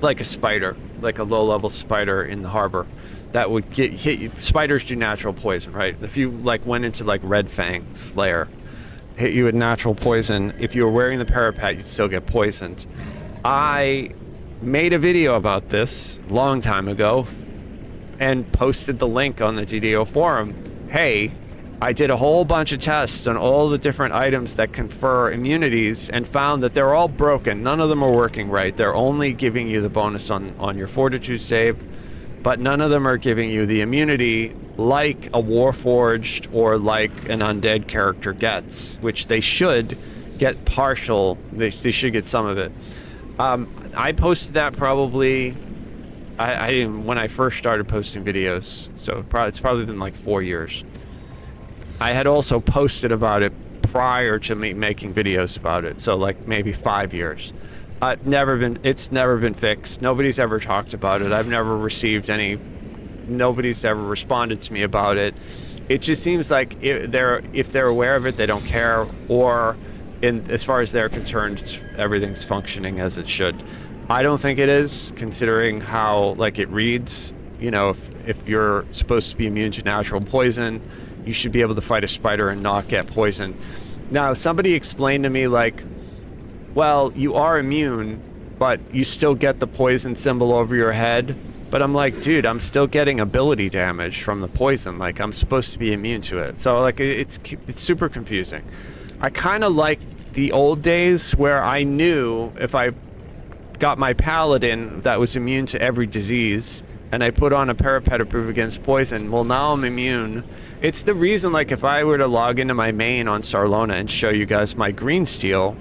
like a spider, like a low-level spider in the harbor, that would hit you. Spiders do natural poison, right? If you like went into like Red Fang's lair, hit you with natural poison, if you were wearing the parapat, you'd still get poisoned. I made a video about this a long time ago and posted the link on the DDO forum. Hey, I did a whole bunch of tests on all the different items that confer immunities and found that they're all broken. None of them are working right. They're only giving you the bonus on your fortitude save, but none of them are giving you the immunity like a Warforged or like an Undead character gets, which they should get partial. They should get some of it. I posted that probably when I first started posting videos, so it's probably been like 4 years. I had also posted about it prior to me making videos about it, so like maybe 5 years. It's never been fixed. Nobody's ever talked about it. I've never received nobody's ever responded to me about it. It just seems like if they're aware of it, they don't care, or as far as they're concerned, everything's functioning as it should. I don't think it is, considering how like it reads. You know, if you're supposed to be immune to natural poison, you should be able to fight a spider and not get poisoned. Now, somebody explained to me like, well, you are immune, but you still get the poison symbol over your head. But I'm like, dude, I'm still getting ability damage from the poison. Like, I'm supposed to be immune to it. So like, it's super confusing. I kind of like the old days where I knew if I got my paladin that was immune to every disease and I put on a parapeta proof against poison, well, now I'm immune. It's the reason, like, if I were to log into my main on Sarlona and show you guys my green steel,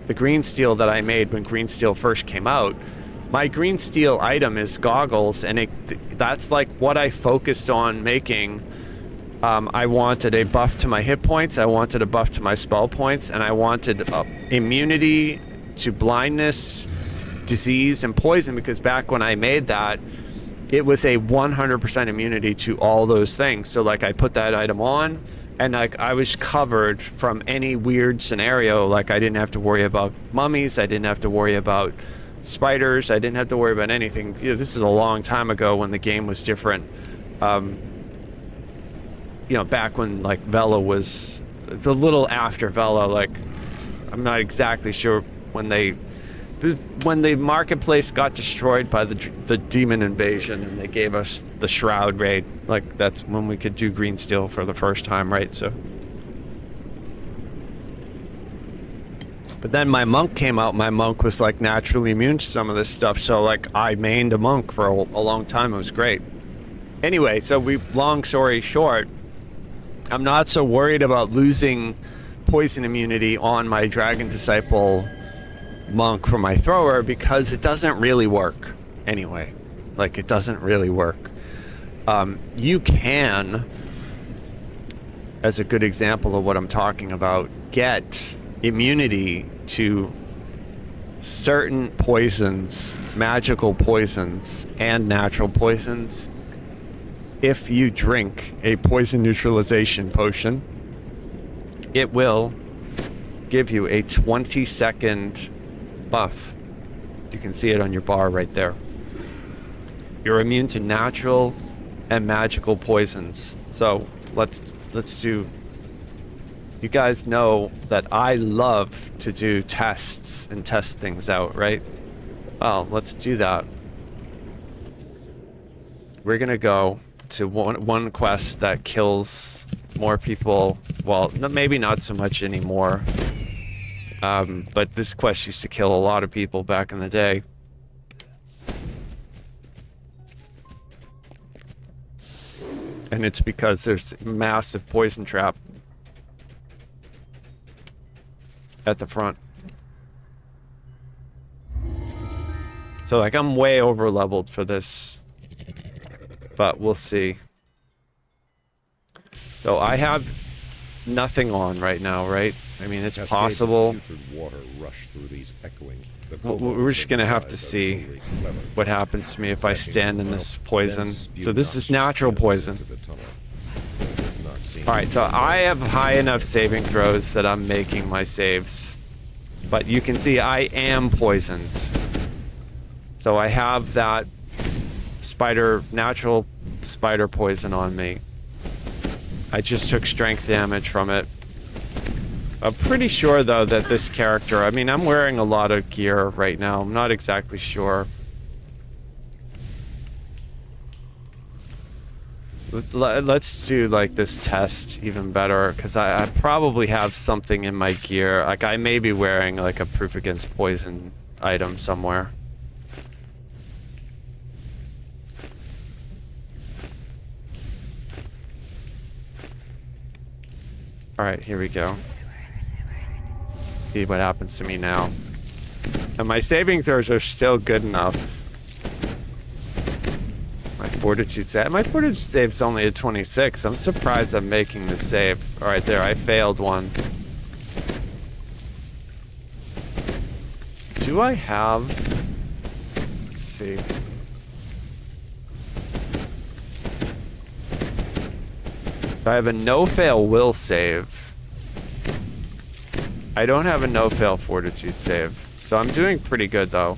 the green steel that I made when green steel first came out, my green steel item is goggles, and that's like what I focused on making I wanted a buff to my hit points, I wanted a buff to my spell points, and I wanted immunity to blindness, disease, and poison, because back when I made that, it was a 100% immunity to all those things. So like I put that item on, and like I was covered from any weird scenario. Like I didn't have to worry about mummies, I didn't have to worry about spiders, I didn't have to worry about anything. You know, this is a long time ago when the game was different. You know, back when like Vela was a little after Vela. Like I'm not exactly sure when the marketplace got destroyed by the demon invasion, and they gave us the Shroud raid. Like that's when we could do green steel for the first time, right? So, but then my monk came out. My monk was like naturally immune to some of this stuff. So like I mained a monk for a long time. It was great. Anyway, so long story short, I'm not so worried about losing poison immunity on my Dragon Disciple monk for my thrower, because it doesn't really work anyway. Like it doesn't really work. You can, as a good example of what I'm talking about, get immunity to certain poisons, magical poisons, and natural poisons if you drink a poison neutralization potion. It will give you a 20-second buff. You can see it on your bar right there. You're immune to natural and magical poisons. So let's do. You guys know that I love to do tests and test things out, right? Well, let's do that. We're gonna go to one quest that kills more people. Well, maybe not so much anymore. But this quest used to kill a lot of people back in the day. And it's because there's a massive poison trap at the front. So like I'm way over leveled for this, but we'll see. So I have nothing on right now, right? I mean, it's possible. Well, we're just gonna have to see what happens to me if I stand in this poison. So this is natural poison. Alright, so I have high enough saving throws that I'm making my saves. But you can see I am poisoned. So I have that natural spider poison on me. I just took strength damage from it. I'm pretty sure, though, that this character... I mean, I'm wearing a lot of gear right now. I'm not exactly sure. Let's do, like, this test even better, because I probably have something in my gear. Like, I may be wearing, like, a proof against poison item somewhere. Alright, here we go. See what happens to me now. And my saving throws are still good enough. My fortitude save's only a 26. I'm surprised I'm making the save. Alright, there, I failed one. Do I have... Let's see. So I have a no-fail will save. I don't have a no-fail fortitude save. So I'm doing pretty good, though.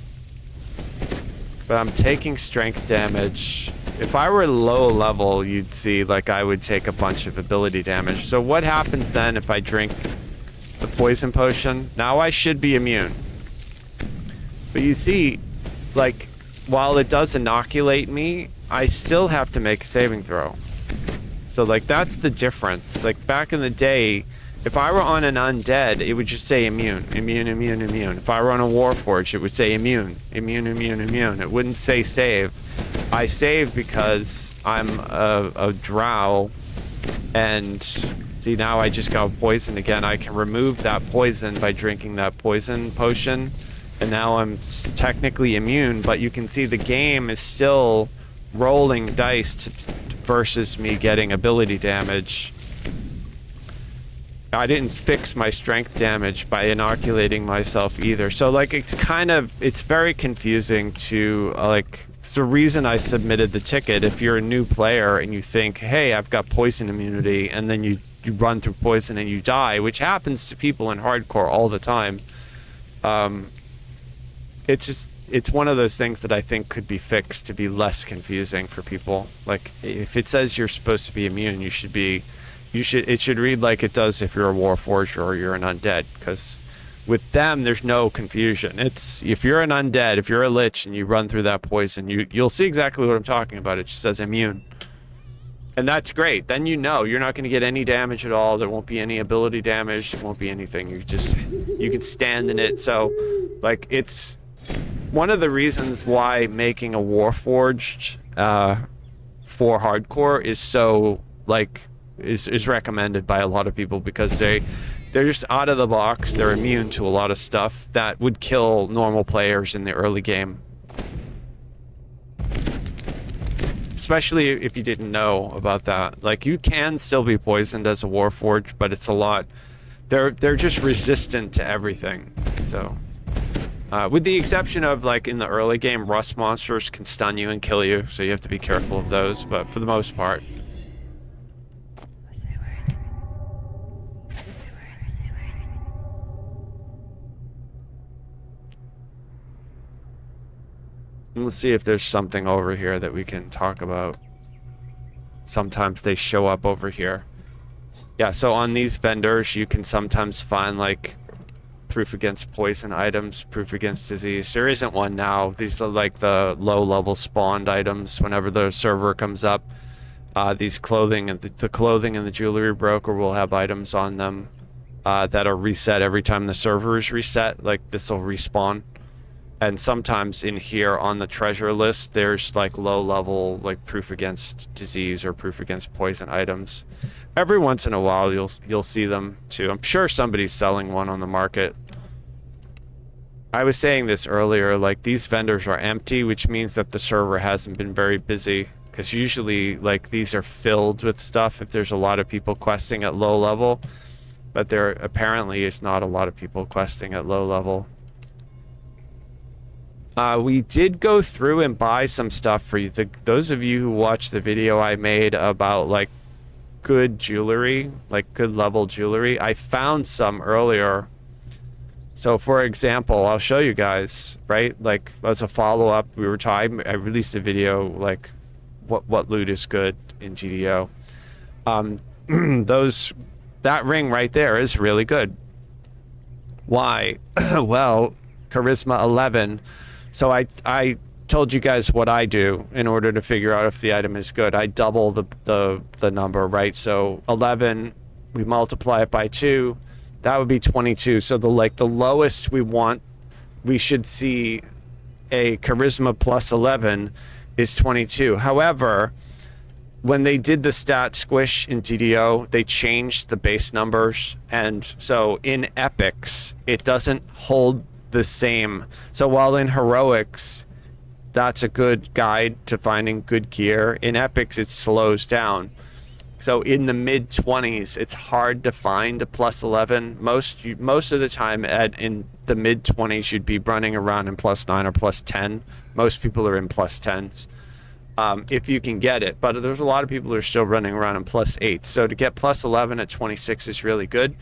But I'm taking strength damage. If I were low level, you'd see, like, I would take a bunch of ability damage. So what happens then if I drink the poison potion? Now I should be immune. But you see, like, while it does inoculate me, I still have to make a saving throw. So, like, that's the difference. Like, back in the day, if I were on an undead, it would just say immune, immune, immune, immune. If I were on a warforged, it would say immune, immune, immune, immune. It wouldn't say save. I save because I'm a drow, and see, now I just got poisoned again. I can remove that poison by drinking that poison potion, and now I'm technically immune, but you can see the game is still rolling dice versus me getting ability damage. I didn't fix my strength damage by inoculating myself either. So like it's very confusing to like, it's the reason I submitted the ticket. If you're a new player and you think, hey, I've got poison immunity, and then you run through poison and you die, which happens to people in hardcore all the time. It's one of those things that I think could be fixed to be less confusing for people. Like if it says you're supposed to be immune, it should read like it does if you're a Warforged or you're an undead, because with them there's no confusion. It's if you're an undead, if you're a lich and you run through that poison, you'll see exactly what I'm talking about. It just says immune. And that's great. Then you know you're not going to get any damage at all. There won't be any ability damage. There won't be anything. You can stand in it. So like it's one of the reasons why making a Warforged for hardcore is so like is recommended by a lot of people, because they're just out of the box. They're immune to a lot of stuff that would kill normal players in the early game. Especially if you didn't know about that. Like you can still be poisoned as a Warforged, but it's a lot. They're just resistant to everything. So with the exception of like in the early game, rust monsters can stun you and kill you, so you have to be careful of those, but for the most part. Let's see if there's something over here that we can talk about. Sometimes they show up over here. Yeah, so on these vendors, you can sometimes find like proof against poison items, proof against disease. There isn't one now. These are like the low-level spawned items whenever the server comes up. These clothing and the clothing and the jewelry broker will have items on them that are reset every time the server is reset. Like this will respawn. And sometimes in here on the treasure list, there's like low-level like proof against disease or proof against poison items. Every once in a while, you'll see them too. I'm sure somebody's selling one on the market. I was saying this earlier, like these vendors are empty, which means that the server hasn't been very busy. Because usually, like these are filled with stuff if there's a lot of people questing at low level. But there apparently is not a lot of people questing at low level. We did go through and buy some stuff for you. Those of you who watched the video I made about like good jewelry, like good level jewelry, I found some earlier. So for example, I'll show you guys, right? Like as a follow-up, I released a video like what loot is good in DDO. That ring right there is really good. Why? Well, Charisma 11. So I told you guys what I do in order to figure out if the item is good. I double the number, right? So 11, we multiply it by 2, that would be 22. So the lowest we should see a Charisma plus 11 is 22. However, when they did the stat squish in DDO, they changed the base numbers, and so in epics it doesn't hold the same. So while in heroics that's a good guide to finding good gear, in epics it slows down. So in the mid-20s it's hard to find a plus 11. Most of the time in the mid-20s you'd be running around in plus 9 or plus 10. Most people are in plus 10s if you can get it, but there's a lot of people who are still running around in plus 8. So to get plus 11 at 26 is really good.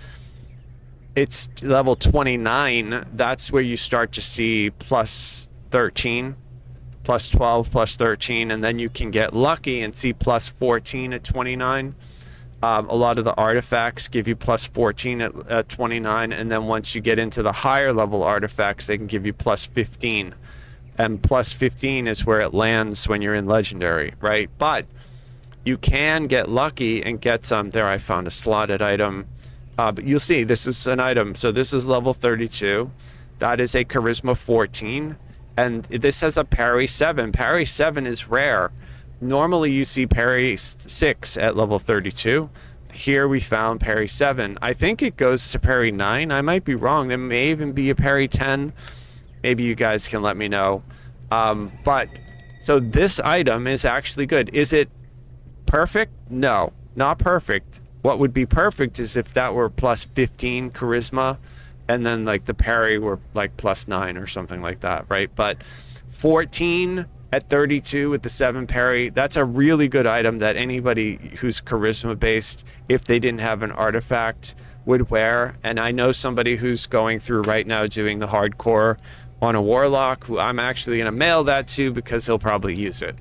It's level 29, that's where you start to see plus 13, plus 12, plus 13, and then you can get lucky and see plus 14 at 29. A lot of the artifacts give you plus 14 at 29, and then once you get into the higher level artifacts, they can give you plus 15. And plus 15 is where it lands when you're in Legendary, right? But you can get lucky and get some. There, I found a slotted item. But you'll see, this is an item. So this is level 32. That is a Charisma 14. And this has a Parry 7. Parry 7 is rare. Normally you see Parry 6 at level 32. Here we found Parry 7. I think it goes to Parry 9. I might be wrong. There may even be a Parry 10. Maybe you guys can let me know. But so this item is actually good. Is it perfect? No, not perfect. What would be perfect is if that were plus 15 charisma, and then like the parry were like plus 9 or something like that, right? But 14 at 32 with the 7 parry, that's a really good item that anybody who's charisma based, if they didn't have an artifact, would wear. And I know somebody who's going through right now doing the hardcore on a warlock, who I'm actually going to mail that to because he'll probably use it.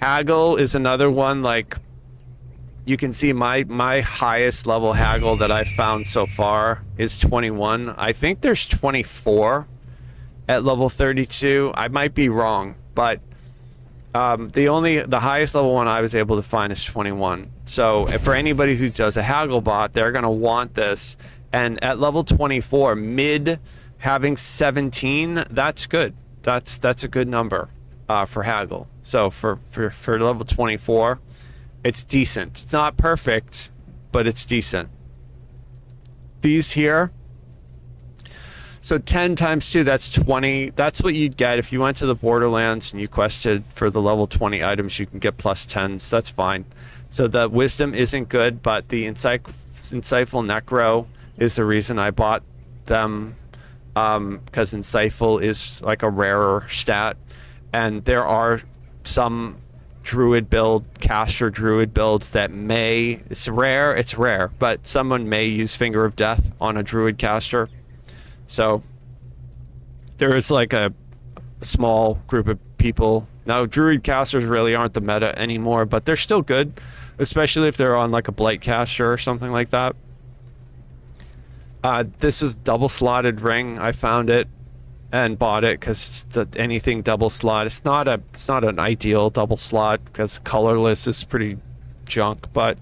Haggle is another one. Like, you can see my highest level haggle that I've found so far is 21. I think there's 24 at level 32. I might be wrong, but the highest level one I was able to find is 21. So for anybody who does a haggle bot, they're gonna want this. And at level 24, mid having 17, that's good. That's a good number for haggle. So for level 24, it's decent. It's not perfect, but it's decent. These here, so 10 times 2, that's 20. That's what you'd get if you went to the Borderlands and you quested for the level 20 items. You can get plus 10s. That's fine. So the wisdom isn't good, but the insightful necro is the reason I bought them, because insightful is like a rarer stat, and there are some druid build, caster druid builds that may, it's rare, but someone may use Finger of Death on a druid caster. So there is like a small group of people. Now, druid casters really aren't the meta anymore, but they're still good, especially if they're on like a blight caster or something like that. This is double slotted ring. I found it and bought it because anything double slot, it's not an ideal double slot because colorless is pretty junk, but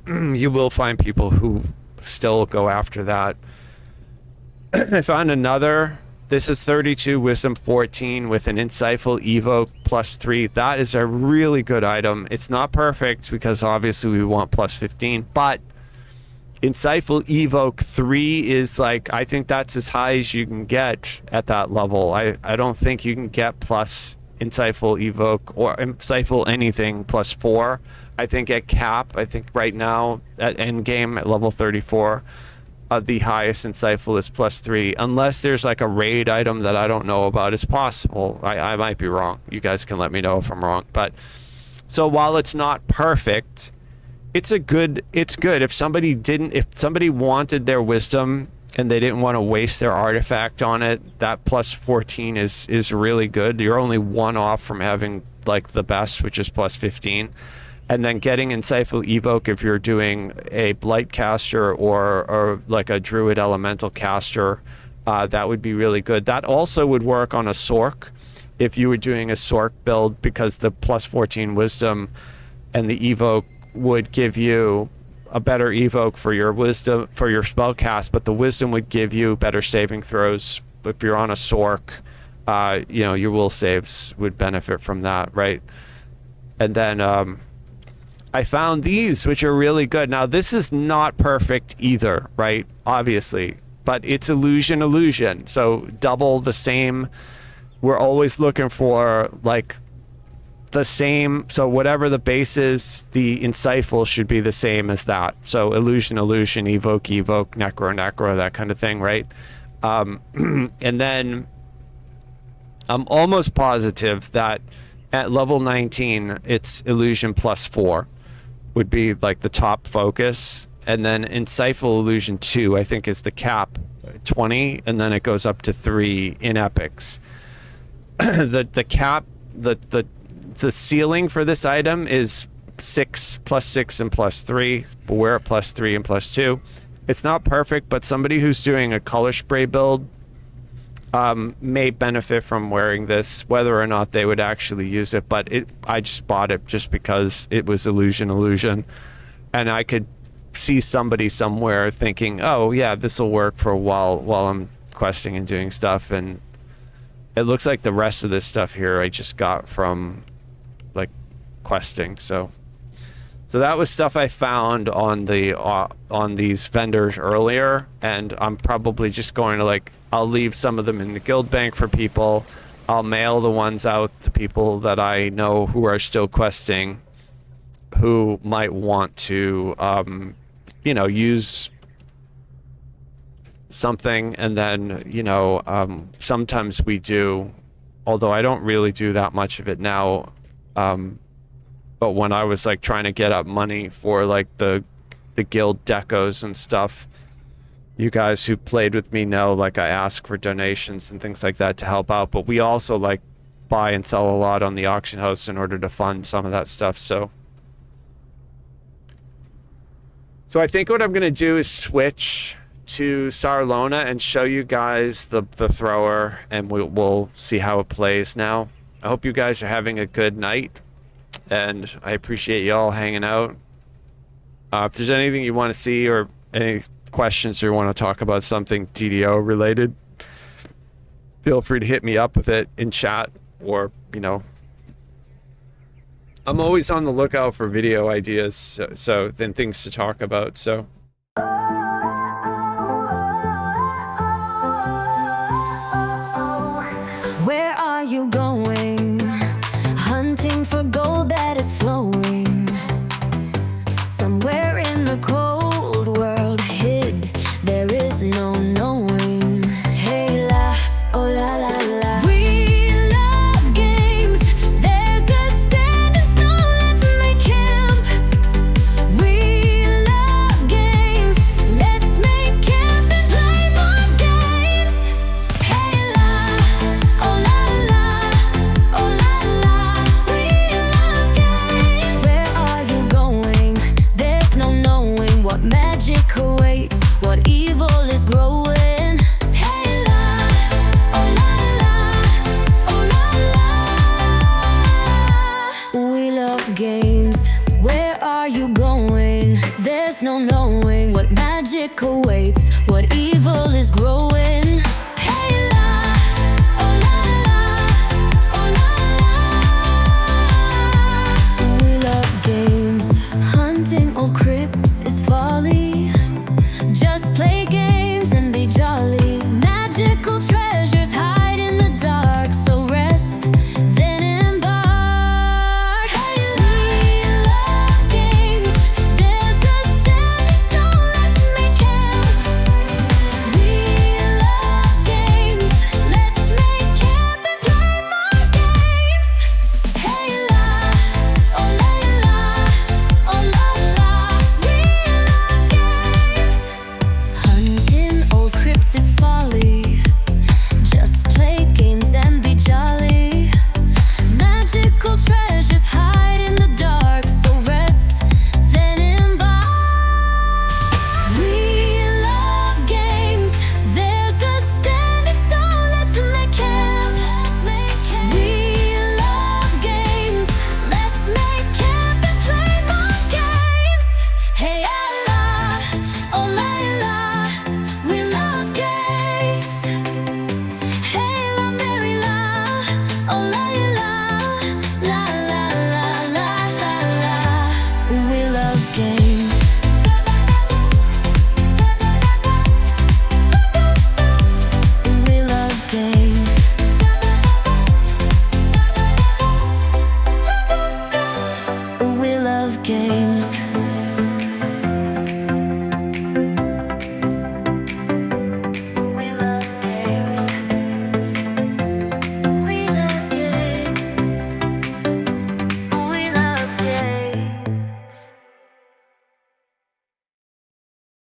you will find people who still go after that. I found another. This is 32 wisdom 14 with an insightful evoke plus 3. That is a really good item. It's not perfect because obviously we want plus 15, but insightful evoke 3 is like, I think that's as high as you can get at that level. I don't think you can get plus insightful evoke or insightful anything plus 4. I think at cap, I think right now at end game at level 34, the highest insightful is plus 3, unless there's like a raid item that I don't know about. It's possible. I might be wrong. You guys can let me know if I'm wrong. But so while it's not perfect, it's good. If somebody wanted their wisdom and they didn't want to waste their artifact on it, that plus 14 is really good. You're only one off from having like the best, which is plus 15. And then getting insightful evoke if you're doing a blight caster or like a druid elemental caster, that would be really good. That also would work on a sork if you were doing a sork build, because the plus 14 wisdom and the evoke would give you a better evoke for your wisdom, for your spell cast, but the wisdom would give you better saving throws. If you're on a sork, your will saves would benefit from that, right? And then I found these, which are really good. Now, this is not perfect either, right? Obviously, but it's illusion. So double the same. We're always looking for like the same. So whatever the base is, the insightful should be the same as that. So illusion, evoke, necro, that kind of thing, right? And then I'm almost positive that at level 19, it's illusion plus 4 would be like the top focus, and then insightful illusion 2 I think is the cap, 20, and then it goes up to 3 in epics. the cap, the ceiling for this item is 6 plus 6 and plus 3, but we're at plus 3 and plus 2. It's not perfect, but somebody who's doing a color spray build may benefit from wearing this, whether or not they would actually use it. But I just bought it just because it was illusion, and I could see somebody somewhere thinking, oh yeah, this will work for a while I'm questing and doing stuff. And it looks like the rest of this stuff here I just got from like questing. So that was stuff I found on these vendors earlier, and I'm probably just going to I'll leave some of them in the guild bank for people. I'll mail the ones out to people that I know who are still questing, who might want to, you know, use something. And then, you know, sometimes we do, although I don't really do that much of it now. But when I was like trying to get up money for like the guild decos and stuff, you guys who played with me know, like, I ask for donations and things like that to help out. But we also like buy and sell a lot on the auction house in order to fund some of that stuff. So I think what I'm gonna do is switch to Sarlona and show you guys the thrower, and we'll see how it plays now. I hope you guys are having a good night, and I appreciate y'all hanging out. If there's anything you want to see or any questions or you want to talk about something DDO related, feel free to hit me up with it in chat, or, you know, I'm always on the lookout for video ideas, so then things to talk about. So where are you going? Hunting for gold that is flowing. Somewhere in the cold world hid, there is no knowing. Hey la, oh la la la. We love games. There's a stand of snow, let's make camp. We love games. Let's make camp and play more games. Hey la, oh la la, oh la la. We love games. Where are you going? There's no knowing what magic awaits, what evil is growing. Hey la, oh la la, oh la la. We love games. Where are you going? There's no knowing what magic awaits,